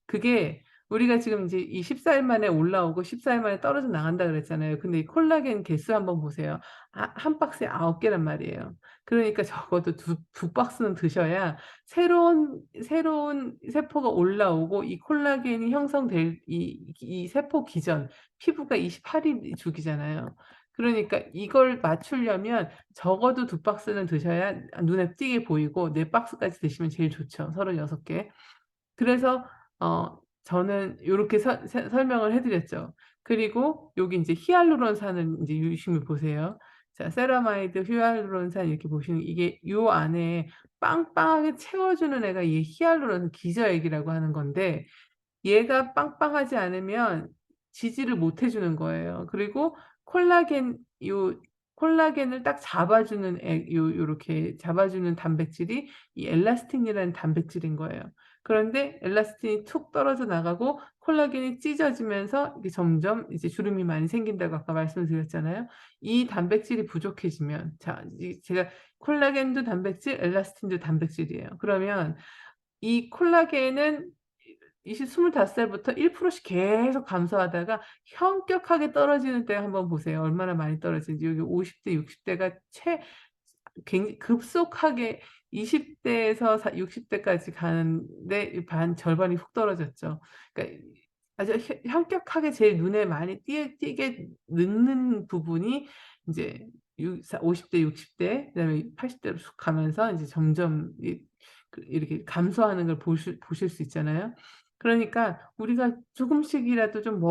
그게 우리가 지금 이제 이 14일 만에 올라오고 14일 만에 떨어져 나간다 그랬잖아요. 근데 이 콜라겐 개수 한번 보세요. 한 박스에 9 개란 말이에요. 그러니까 적어도 두 박스는 드셔야 새로운 세포가 올라오고 이 콜라겐이 형성될 이 세포 기전 피부가 28일 주기잖아요. 그러니까 이걸 맞추려면 적어도 두 박스는 드셔야 눈에 띄게 보이고 네 박스까지 드시면 제일 좋죠, 36 개. 그래서 저는 요렇게 설명을 해 드렸죠. 그리고 여기 인제 히알루론산을 인제 유심히 보세요. 자, 세라마이드, 히알루론산 이렇게 보시면 이게 요 안에 빵빵하게 채워주는 애가 이 히알루론 기저액이라고 하는 건데, 얘가 빵빵하지 않으면 지지를 못 해 주는 거예요. 그리고 콜라겐 요 콜라겐을 딱 잡아주는 요렇게 잡아주는 단백질이 이 엘라스틴이라는 단백질인 거예요. 그런데 엘라스틴이 툭 떨어져 나가고 콜라겐이 찢어지면서 이게 점점 이제 주름이 많이 생긴다고 아까 말씀드렸잖아요. 이 단백질이 부족해지면, 자, 이 제가 콜라겐도 단백질, 엘라스틴도 단백질이에요. 그러면 이 콜라겐은 25 살부터 1% 씩 계속 감소하다가 현격하게 떨어지는 때 한번 보세요. 얼마나 많이 떨어지는지. 여기 50 대, 60 대가 급속하게 20 대에서 60 대까지 가는데 이 절반이 훅 떨어졌죠. 그러니까 아주 현격하게 제일 눈에 많이 띄게 넣는 부분이 인제 50 대, 60 대, 그다음에 80 대로 쑥 가면서 인제 점점 이렇게 감소하는 걸 보실 수 있잖아요. 그러니까 우리가 조금씩이라도 좀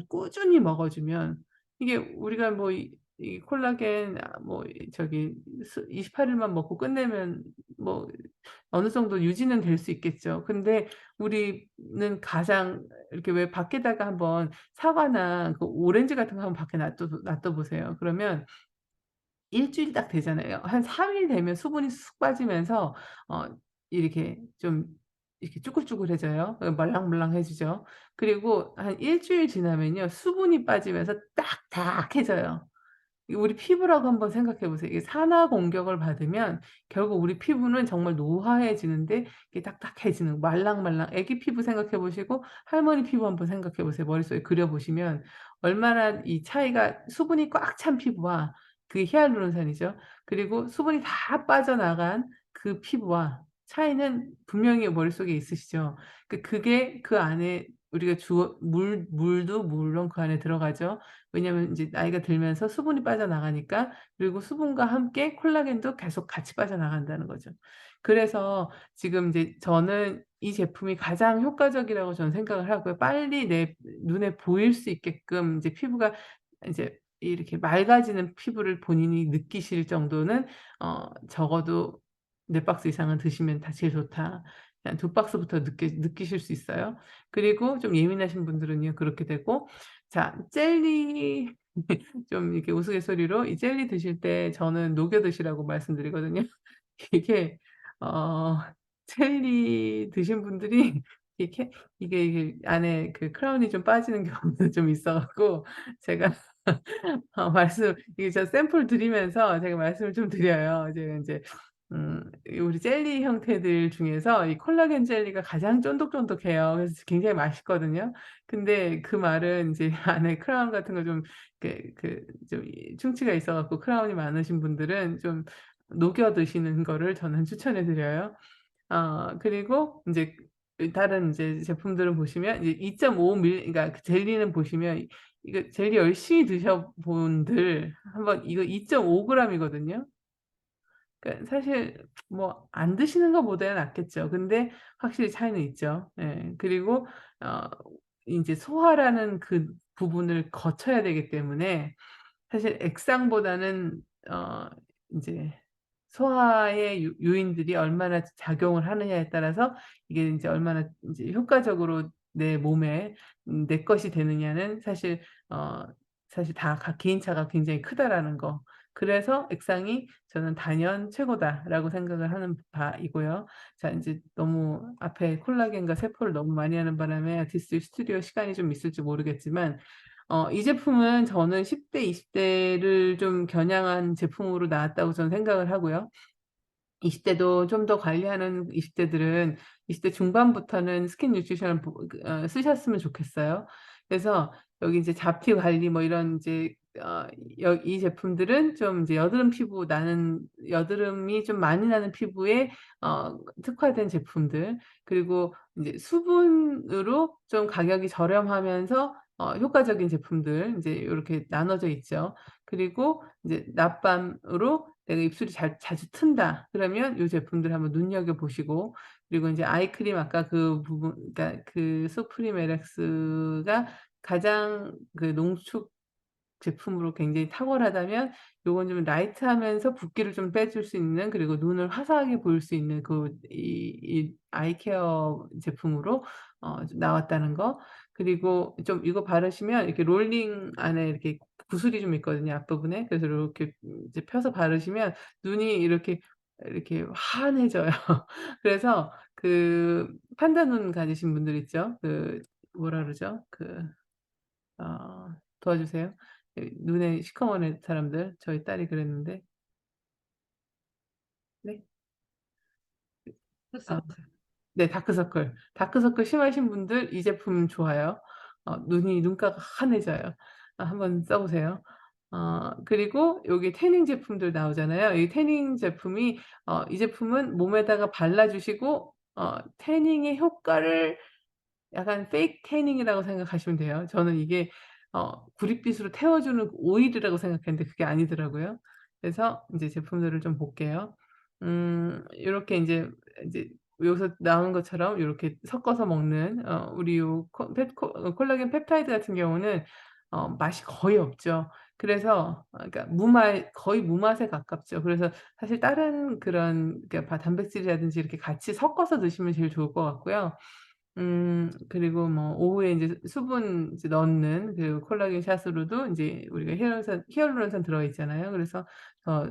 꾸준히 먹어 주면, 이게 우리가 뭐 이 콜라겐 뭐 저기 28 일만 먹고 끝내면 뭐 어느 정도 유지는 될 수 있겠죠. 근데 우리는 가장 이렇게 왜 밖에다가 한번 사과나 그 오렌지 같은 거 한번 밖에 놔둬 보세요. 그러면 일 주일 딱 되잖아요. 한 3일 되면 수분이 쑥 빠지면서 어 이렇게 좀 이렇게 쭈글쭈글해져요. 말랑말랑해지죠. 그리고 한 일 주일 지나면요, 수분이 빠지면서 딱딱해져요. 우리 피부라고 한번 생각해 보세요. 이게 산화 공격을 받으면 결국 우리 피부는 정말 노화해지는데 이게 딱딱해지는, 말랑말랑, 애기 피부 생각해 보시고 할머니 피부 한번 생각해 보세요. 머릿속에 그려 보시면 얼마나 이 차이가, 수분이 꽉 찬 피부와, 그게 히알루론산이죠. 그리고 수분이 다 빠져나간 그 피부와 차이는 분명히 머릿속에 있으시죠. 그게 그 안에 우리가 주어 물도 물론 그 안에 들어가죠. 왜냐하면 인제 나이가 들면서 수분이 빠져나가니까. 그리고 수분과 함께 콜라겐도 계속 같이 빠져나간다는 거죠. 그래서 지금 인제 저는 이 제품이 가장 효과적이라고 저는 생각을 하고요. 빨리 내 눈에 보일 수 있게끔 인제 피부가 인제 이렇게 맑아지는 피부를 본인이 느끼실 정도는 적어도 4 박스 이상은 드시면 다 제일 좋다. 그냥 2 박스부터 느끼실 수 있어요. 그리고 좀 예민하신 분들은요, 그렇게 되고. 자, 젤리 좀 이렇게 우스갯소리로 이 젤리 드실 때 저는 녹여 드시라고 말씀드리거든요. 이게 어 젤리 드신 분들이 이렇게 이게 안에 그 크라운이 좀 빠지는 경우도 좀 있어 갖고, 제가 이게 저 샘플 드리면서 제가 말씀을 좀 드려요. 제가 인제 이 우리 젤리 형태들 중에서 이 콜라겐 젤리가 가장 쫀득쫀득해요. 그래서 굉장히 맛있거든요. 근데 그 말은 인제 안에 크라운 같은 거 좀 좀 충치가 있어 갖고 크라운이 많으신 분들은 좀 녹여 드시는 거를 저는 추천해 드려요. 그리고 인제 다른 인제 제품들을 보시면 이제 2.5 그러니까 그 젤리는 보시면, 이거 젤리 열심히 드셔 본들 한번, 이거 2.5 그램이거든요. 그러니까 사실 뭐 안 드시는 것보다야 낫겠죠. 근데 확실히 차이는 있죠. 예. 그리고 어 인제 소화라는 그 부분을 거쳐야 되기 때문에 사실 액상보다는 어 인제 소화의 요인들이 얼마나 작용을 하느냐에 따라서 이게 인제 얼마나 인제 효과적으로 내 몸에 내 것이 되느냐는 어 사실 다 개인차가 굉장히 크다라는 거. 그래서 액상이 저는 단연 최고다라고 생각을 하는 바이고요. 자, 인제 너무 앞에 콜라겐과 세포를 너무 많이 하는 바람에 아티스트 스튜디오 시간이 좀 있을지 모르겠지만, 이 제품은 저는 10 대, 20 대를 좀 겨냥한 제품으로 나왔다고 저는 생각을 하고요. 20 대도 좀 더 관리하는 20 대들은 20대 중반부터는 스킨 뉴트리션을 쓰셨으면 좋겠어요. 그래서 여기 이제 잡티 관리 뭐 이런 이제 이 제품들은 좀 이제 여드름이 좀 많이 나는 피부에 특화된 제품들, 그리고 인제 수분으로 좀 가격이 저렴하면서 효과적인 제품들 인제 요렇게 나눠져 있죠. 그리고 인제 낮밤으로 '내가 입술이 자주 튼다.' 그러면 요 제품들 한번 눈여겨 보시고, 그리고 인제 아이크림 아까 그 부분, 그러니까 그 수프림 LX가 가장 그 농축 제품으로 굉장히 탁월하다면 요건 좀 라이트하면서 붓기를 좀 빼줄 수 있는, 그리고 눈을 화사하게 보일 수 있는 이 아이 케어 제품으로 좀 나왔다는 거. 그리고 좀 이거 바르시면 이렇게 롤링 안에 이렇게 구슬이 좀 있거든요, 앞부분에. 그래서 요렇게 이제 펴서 바르시면 눈이 이렇게 환해져요. 그래서 그 판다 눈 가지신 분들 있죠? 그 뭐라 그러죠? 도와주세요. 눈에 시커먼 사람들. 저희 딸이 그랬는데. 네. 아 네, 다크서클. 다크서클 심하신 분들 이 제품 좋아요. 눈가가 환해져요. 한번 써 보세요. 그리고 여기 태닝 제품들 나오잖아요. 이 태닝 제품이 이 제품은 몸에다가 발라 주시고 태닝의 효과를 약간 페이크 태닝이라고 생각하시면 돼요. 저는 이게 구릿빛으로 태워주는 오일이라고 생각했는데 그게 아니더라고요. 그래서 인제 제품들을 좀 볼게요. 요렇게 인제 여기서 나오는 것처럼 요렇게 섞어서 먹는 우리 요 콜라겐 펩타이드 같은 경우는 맛이 거의 없죠. 그래서 그러니까 거의 무맛에 가깝죠. 그래서 사실 다른 그런, 그러니까 단백질이라든지 이렇게 같이 섞어서 드시면 제일 좋을 것 같고요. 그리고 뭐 오후에 인제 수분 이제 넣는 그 콜라겐 샷으로도 인제 우리가 히알루론산 들어 있잖아요. 그래서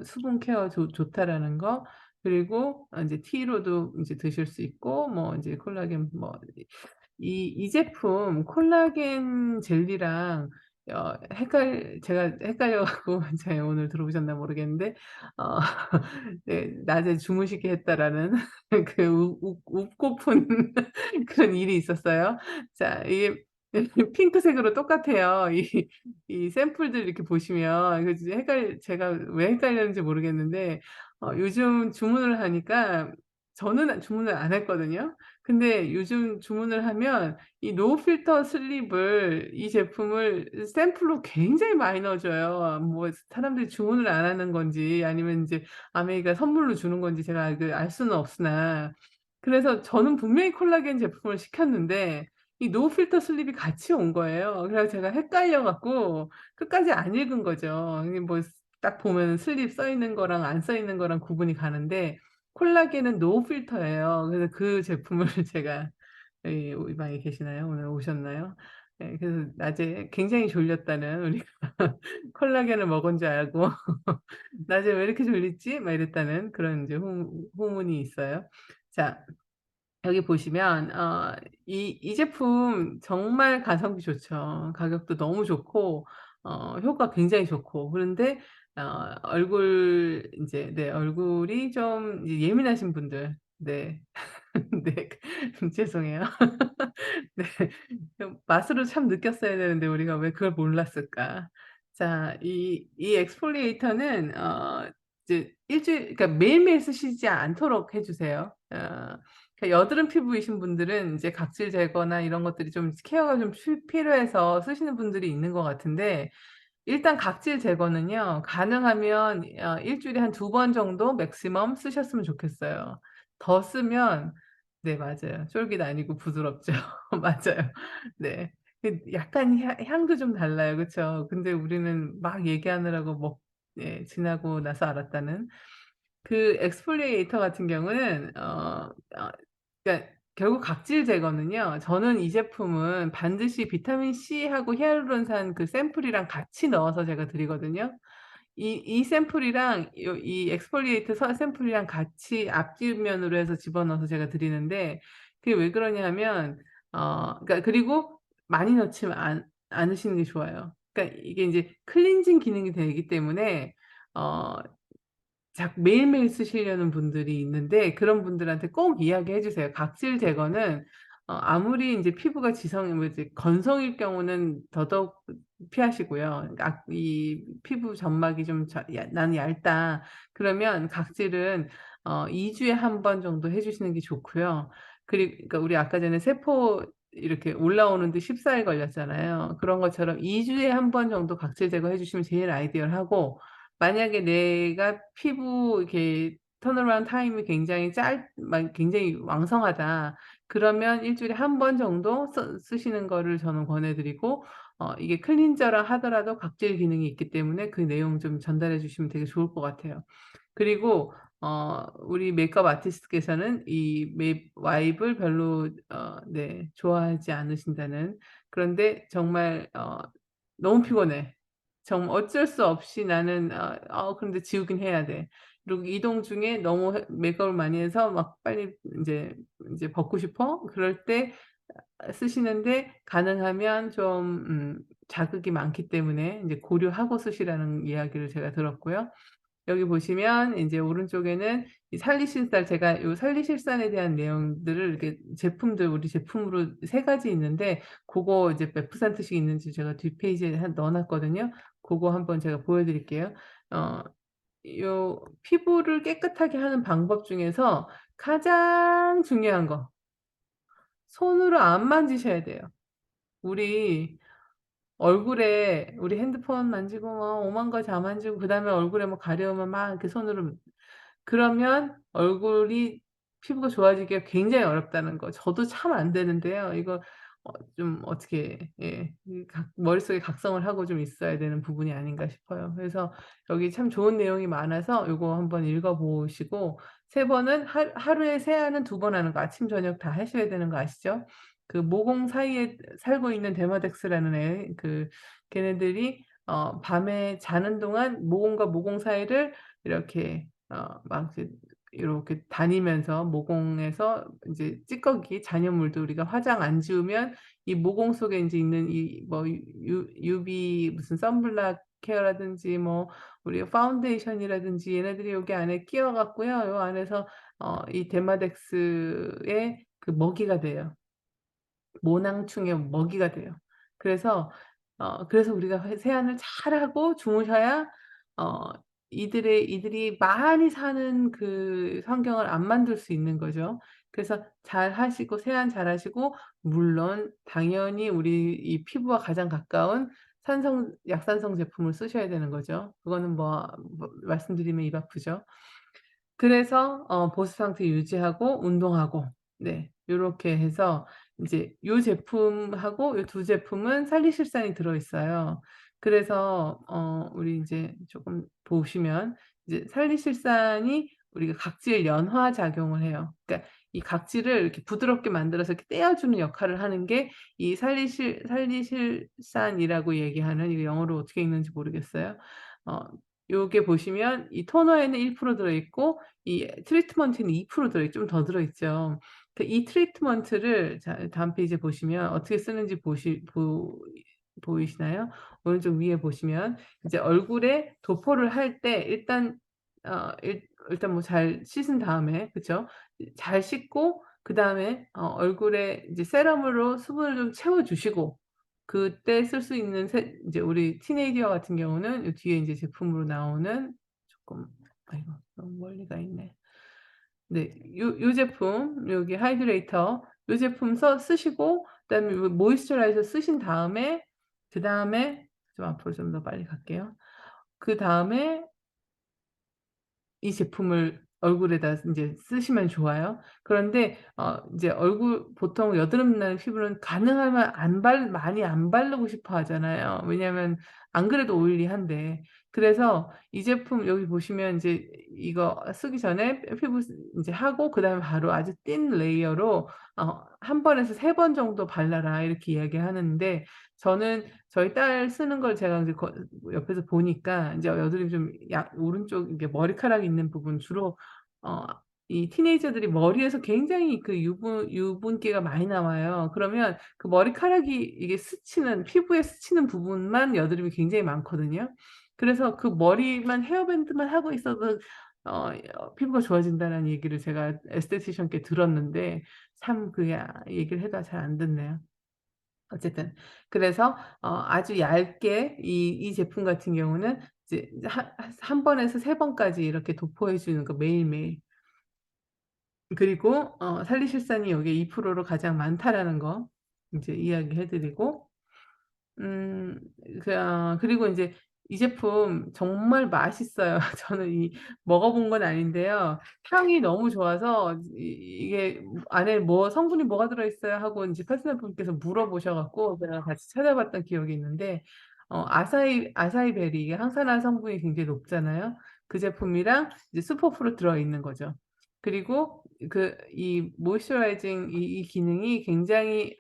수분 케어 좋다라는 거. 그리고 인제 티로도 인제 드실 수 있고, 뭐 인제 콜라겐 뭐 이 제품 콜라겐 젤리랑 제가 헷갈려 갖고 제가 오늘 들어보셨나 모르겠는데 어 네, 낮에 주무시게 했다라는 그 웃고픈 그런 일이 있었어요. 자, 이게 핑크색으로 똑같아요. 이 샘플들 이렇게 보시면 이거 진짜 제가 왜 헷갈렸는지 모르겠는데 요즘 주문을 하니까, 저는 주문을 안 했거든요. 근데 요즘 주문을 하면 이 노 필터 슬립을, 이 제품을 샘플로 굉장히 많이 넣어 줘요. 뭐 사람들이 주문을 안 하는 건지 아니면 인제 아메이가 선물로 주는 건지 제가 알 수는 없으나, 그래서 저는 분명히 콜라겐 제품을 시켰는데 이 노 필터 슬립이 같이 온 거예요. 그래서 제가 헷갈려 갖고 끝까지 안 읽은 거죠. 이게 뭐 딱 보면은 슬립 써 있는 거랑 안 써 있는 거랑 구분이 가는데 콜라겐은 노 필터예요. 그래서 그 제품을 제가, 이 방에 계시나요? 오늘 오셨나요? 네, 그래서 낮에 굉장히 졸렸다는, 우리가 콜라겐을 먹은 줄 알고 '낮에 왜 이렇게 졸리지?' 막 이랬다는 그런 이제 후문이 있어요. 자, 여기 보시면 이 제품 정말 가성비 좋죠. 가격도 너무 좋고 효과 굉장히 좋고. 그런데 얼굴이 좀 이제 예민하신 분들, 네. 네. 죄송해요. 네. 맛으로 참 느꼈어야 되는데 우리가 왜 그걸 몰랐을까. 자, 이 엑스폴리에이터는 이제 그러니까 매일매일 쓰시지 않도록 해 주세요. 그러니까 여드름 피부이신 분들은 이제 각질 제거나 이런 것들이 좀 케어가 좀 필요해서 쓰시는 분들이 있는 것 같은데, 일단 각질 제거는요, 가능하면 주일에 한 2번 정도 맥시멈 쓰셨으면 좋겠어요. 더 쓰면, 네, 맞아요. 쫄깃 아니고 부드럽죠. 맞아요. 네. 약간 향도 좀 달라요. 그쵸? 근데 우리는 막 얘기하느라고 예, 지나고 나서 알았다는. 그 엑스폴리에이터 같은 경우는 그러니까 결국 각질 제거는요, 저는 이 제품은 반드시 비타민 C하고 히알루론산 그 샘플이랑 같이 넣어서 제가 드리거든요. 이 샘플이랑 이 엑스폴리에이트 샘플이랑 같이 앞뒷면으로 해서 집어넣어서 제가 드리는데, 그게 왜 그러냐면 그러니까 그리고 많이 넣지 않으시는 게 좋아요. 그러니까 이게 인제 클렌징 기능이 되기 때문에 어 매일매일 쓰시려는 분들이 있는데 그런 분들한테 꼭 이야기해 주세요. 각질 제거는 아무리 인제 피부가 지성 뭐 이제 건성일 경우는 더더욱 피하시고요. 이 피부 점막이 좀 "나는 얇다." 그러면 각질은 2 주에 한 번 정도 해 주시는 게 좋고요. 그러니까 우리 아까 전에 세포 이렇게 올라오는 데 14일 걸렸잖아요. 그런 것처럼 2 주에 한 번 정도 각질 제거해 주시면 제일 아이디얼하고, 만약에 내가 피부 이렇게 턴어라운드 타임이 굉장히 왕성하다. 그러면 일 주일에 한 번 정도 쓰시는 거를 저는 권해 드리고, 이게 클렌저라 하더라도 각질 기능이 있기 때문에 그 내용 좀 전달해 주시면 되게 좋을 것 같아요. 그리고 우리 메이크업 아티스트께서는 이 와입을 별로 네 좋아하지 않으신다는. 그런데 정말 "너무 피곤해. 정말 어쩔 수 없이 나는 그런데 지우긴 해야 돼." 그리고 이동 중에 너무 메이크업을 많이 해서 막 빨리 인제 벗고 싶어. 그럴 때 쓰시는데 가능하면 좀 자극이 많기 때문에 인제 고려하고 쓰시라는 이야기를 제가 들었고요. 여기 보시면 인제 오른쪽에는 이 살리실산, 제가 요 살리실산에 대한 내용들을 이렇게 제품들 우리 제품으로 3 가지 있는데 고거 이제 몇 퍼센트씩 있는지 제가 뒷페이지에 넣어 놨거든요. 고거 한번 제가 보여 드릴게요. 어 요 피부를 깨끗하게 하는 방법 중에서 가장 중요한 거, 손으로 안 만지셔야 돼요. 우리 얼굴에 우리 핸드폰 만지고 뭐 오만 거 다 만지고 그다음에 얼굴에 뭐 가려우면 막 이렇게 손으로, 그러면 얼굴이 피부가 좋아지기가 굉장히 어렵다는 거 저도 참 안 되는데요. 이거 좀 어떻게 이 머릿속에 각성을 하고 좀 있어야 되는 부분이 아닌가 싶어요. 그래서 여기 참 좋은 내용이 많아서 요거 한번 읽어 보시고, 3번은 하루에 세안은 2번 하는 거, 아침 저녁 다 하셔야 되는 거 아시죠? 그 모공 사이에 살고 있는 데마덱스라는 걔네들이 밤에 자는 동안 모공과 모공 사이를 이렇게 막 이제 요렇게 다니면서 모공에서 인제 찌꺼기 잔여물도, 우리가 화장 안 지우면 이 모공 속에 인제 있는 이 뭐 UV 무슨 선블락 케어라든지 뭐 우리 파운데이션이라든지 얘네들이 여기 안에 끼어 갖고요. 요 안에서 이 데마덱스의 그 먹이가 돼요. 모낭충의 먹이가 돼요. 그래서 그래서 우리가 세안을 잘하고 주무셔야 어 이들이 많이 사는 그 환경을 안 만들 수 있는 거죠. 그래서 잘하시고 세안 잘하시고, 물론 당연히 우리 이 피부와 가장 가까운 약산성 제품을 쓰셔야 되는 거죠. 그거는 뭐 말씀드리면 입 아프죠. 그래서 보습 상태 유지하고 운동하고, 네 요렇게 해서 인제 요 제품하고 요 두 제품은 살리실산이 들어 있어요. 그래서 우리 인제 쪼끔 보시면 이제 살리실산이 우리가 각질 연화 작용을 해요. 그러니까 이 각질을 이렇게 부드럽게 만들어서 이렇게 떼어 주는 역할을 하는 게 이 살리실산이라고 얘기하는, 이게 영어로 어떻게 읽는지 모르겠어요. 어 요게 보시면 이 토너에는 1% 들어 있고 이 트리트먼트는 2% 좀 더 들어 있죠. 이 트리트먼트를, 자 다음 페이지에 보시면 어떻게 쓰는지 보이시나요? 오른쪽 위에 보시면 이제 얼굴에 도포를 할 때 일단 일단 뭐 잘 씻은 다음에, 그쵸? 잘 씻고 그다음에 얼굴에 이제 세럼으로 수분을 좀 채워 주시고, 그때 쓸 수 있는 이제 우리 티네이저 같은 경우는 요 뒤에 인제 제품으로 나오는 조금, 아이고 너무 멀리 가 있네. 네. 요 제품 여기 하이드레이터 요 제품 쓰시고, 그다음에 요 모이스처라이저 쓰신 다음에, 그다음에 좀 앞으로 좀 더 빨리 갈게요. 그다음에 이 제품을 얼굴에다 인제 쓰시면 좋아요. 그런데 이제 얼굴 보통 여드름 나는 피부는 가능하면 많이 안 바르고 싶어 하잖아요. 왜냐하면 안 그래도 오일리한데. 그래서 이 제품 여기 보시면 인제 이거 쓰기 전에 피부 인제 하고 그다음에 바로 아주 틴 레이어로 1 번에서 3번 정도 발라라 이렇게 이야기하는데, 저는 저희 딸 쓰는 걸 제가 인제 옆에서 보니까 인제 여드름이 좀 오른쪽 이게 머리카락 있는 부분 주로 어 이 티네이저들이 머리에서 굉장히 그 유분기가 많이 나와요. 그러면 그 머리카락이 이게 피부에 스치는 부분만 여드름이 굉장히 많거든요. 그래서 그 머리만 헤어밴드만 하고 있어도 피부가 좋아진다는 얘기를 제가 에스테티션께 들었는데 참 그게 얘기를 해도 잘 안 듣네요. 어쨌든 그래서 아주 얇게 이 제품 같은 경우는 이제 한 번에서 3번까지 이렇게 도포해 주는 거 매일매일. 그리고 살리실산이 여기에 2%로 가장 많다라는 거 인제 이야기해 드리고 음 그리고 인제 이 제품 정말 맛있어요. 저는 먹어 본 건 아닌데요. 향이 너무 좋아서 이게 "안에 뭐 성분이 뭐가 들어 있어요?" 하고 인제 퍼스널 분께서 물어보셔 갖고 제가 같이 찾아봤던 기억이 있는데 아사이 베리 이게 항산화 성분이 굉장히 높잖아요. 그 제품이랑 이제 수퍼프로 들어 있는 거죠. 그리고 이 모이스처라이징 이 기능이 굉장히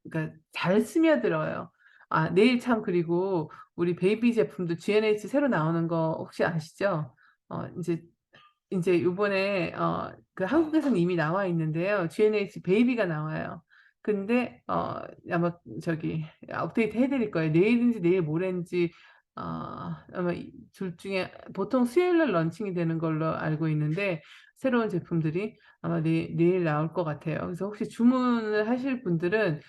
그러니까 잘 스며들어요. 네일 참 그리고 우리 베이비 제품도 G&H 새로 나오는 거 혹시 아시죠? 인제 요번에 한국에서는 이미 나와 있는데요. G&H 베이비가 나와요. 근데 아마 업데이트 해 드릴 거예요. 내일인지 내일 모레인지 아마 둘 중에 보통 수요일 날 런칭이 되는 걸로 알고 있는데 새로운 제품들이 아마 내일 나올 것 같아요. 그래서 혹시 주문을 하실 분들은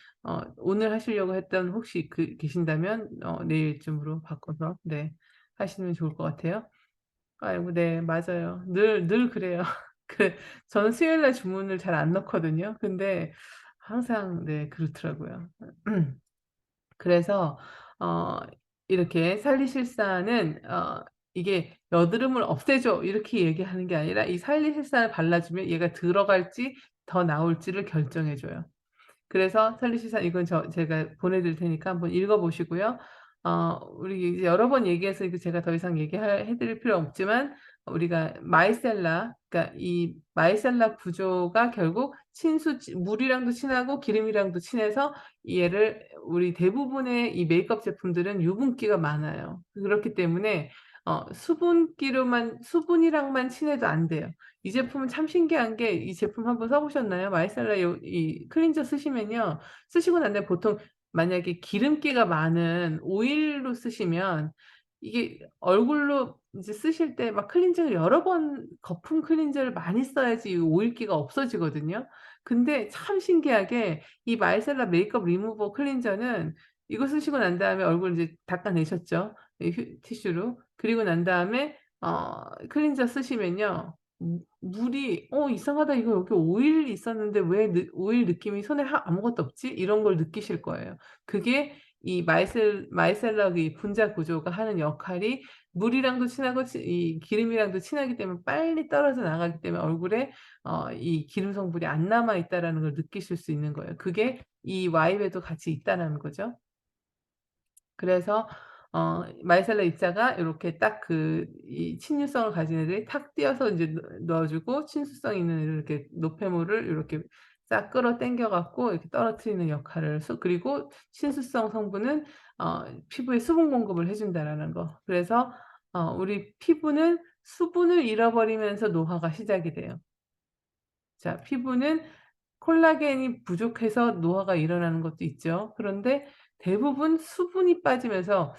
오늘 하시려고 했던 혹시 계신다면 내일쯤으로 바꿔서 네 하시면 좋을 것 같아요. 아이고 네 맞아요. 늘 그래요. 그 저는 수요일 날 주문을 잘 안 넣거든요. 근데 항상 네 그렇더라고요. 그래서 어 이렇게 살리실사는 이게 "여드름을 없애줘." 이렇게 얘기하는 게 아니라 이 살리실산을 발라 주면 얘가 들어갈지 더 나올지를 결정해 줘요. 그래서 살리실산 이건 제가 보내 드릴 테니까 한번 읽어 보시고요. 우리 이제 여러 번 얘기해서 이거 제가 더 이상 해 드릴 필요 없지만 우리가 마이셀라 그러니까 이 마이셀라 구조가 결국 물이랑도 친하고 기름이랑도 친해서 얘를 우리 대부분의 이 메이크업 제품들은 유분기가 많아요. 그렇기 때문에 수분이랑만 친해도 안 돼요. 이 제품은 참 신기한 게 이 제품 한번 써 보셨나요? 마이셀라 이 클렌저 쓰시면요. 쓰시고 난 다음에 보통 만약에 기름기가 많은 오일로 쓰시면 이게 얼굴로 이제 쓰실 때 막 클렌징을 여러 번 거품 클렌저를 많이 써야지 이 오일기가 없어지거든요. 근데 참 신기하게 이 마이셀라 메이크업 리무버 클렌저는 이거 쓰시고 난 다음에 얼굴 이제 닦아내셨죠, 이 티슈로. 그리고 난 다음에 클렌저 쓰시면요. 물이 '이상하다. 이거 여기 오일이 있었는데 왜 오일 느낌이 손에 아무것도 없지?' 이런 걸 느끼실 거예요. 그게 이 마이셀러 이 분자 구조가 하는 역할이 물이랑도 친하고 이 기름이랑도 친하기 때문에 빨리 떨어져 나가기 때문에 얼굴에 이 기름 성분이 안 남아 있다라는 걸 느끼실 수 있는 거예요. 그게 이 와입에도 같이 있다라는 거죠. 그래서 마이셀라 입자가 요렇게 딱 이 침유성을 가진 애들이 탁 띄어서 인제 넣어 주고 친수성 있는 애를 이렇게 노폐물을 요렇게 싹 끌어 당겨 갖고 이렇게 떨어뜨리는 역할을 그리고 친수성 성분은 피부에 수분 공급을 해 준다라는 거. 그래서 우리 피부는 수분을 잃어버리면서 노화가 시작이 돼요. 자 피부는 콜라겐이 부족해서 노화가 일어나는 것도 있죠. 그런데 대부분 수분이 빠지면서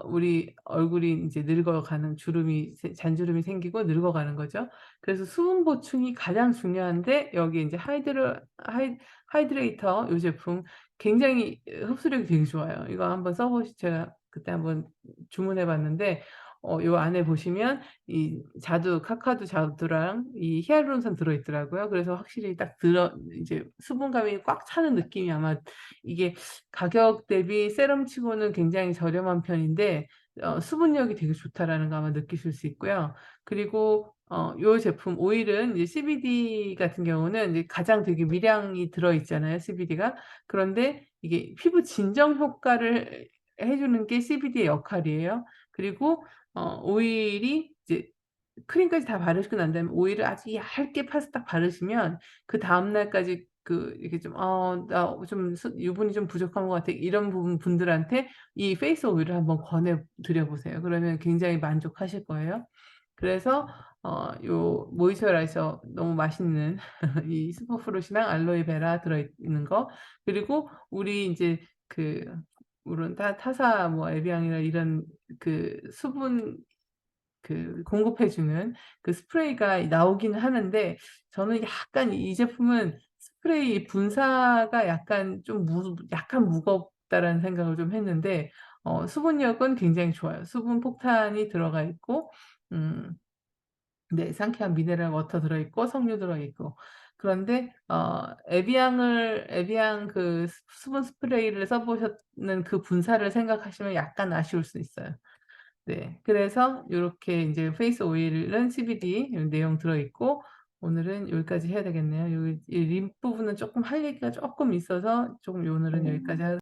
우리 얼굴이 인제 늙어가는 잔주름이 생기고 늙어가는 거죠. 그래서 수분 보충이 가장 중요한데 여기 인제 하이드레이터 요 제품 굉장히 흡수력이 되게 좋아요. 이거 한번 제가 그때 한번 주문해 봤는데 요 안에 보시면 이 카카오 자두랑 이 히알루론산 들어 있더라고요. 그래서 확실히 딱 이제 수분감이 꽉 차는 느낌이 아마 이게 가격 대비 세럼치고는 굉장히 저렴한 편인데 수분력이 되게 좋다라는 거 아마 느끼실 수 있고요. 그리고 요 제품 오일은 이제 CBD 같은 경우는 이제 가장 되게 미량이 들어 있잖아요, CBD가. 그런데 이게 피부 진정 효과를 해 주는 게 CBD의 역할이에요. 그리고 오일이 이제 크림까지 다 바르시고 난 다음에 오일을 아주 얇게 파스딱 바르시면 그다음 날까지 이렇게 좀 나 좀 유분이 좀 부족한 것 같아." 이런 분들한테 이 페이스 오일을 한번 권해 드려 보세요. 그러면 굉장히 만족하실 거예요. 그래서 요 모이스처라이저 너무 맛있는 이 슈퍼프루시랑 알로에베라 들어 있는 거 그리고 우리 인제 물론 타사 뭐 에비앙이나 이런 수분 그 공급해 주는 그 스프레이가 나오기는 하는데, 저는 약간 이 제품은 스프레이 분사가 약간 좀 약간 무겁다라는 생각을 좀 했는데, 수분력은 굉장히 좋아요. 수분 폭탄이 들어가 있고, 음 네, 상쾌한 미네랄 워터 들어 있고 석류 들어 있고. 그런데 에비앙 그 수분 스프레이를 써 보셨는 그 분사를 생각하시면 약간 아쉬울 수 있어요. 네. 그래서 요렇게 인제 페이스 오일은 CBD 요 내용 들어 있고, 오늘은 여기까지 해야 되겠네요. 요 이 립 부분은 쪼끔 할 얘기가 쪼끔 있어서 쪼금 오늘은 여기까지 하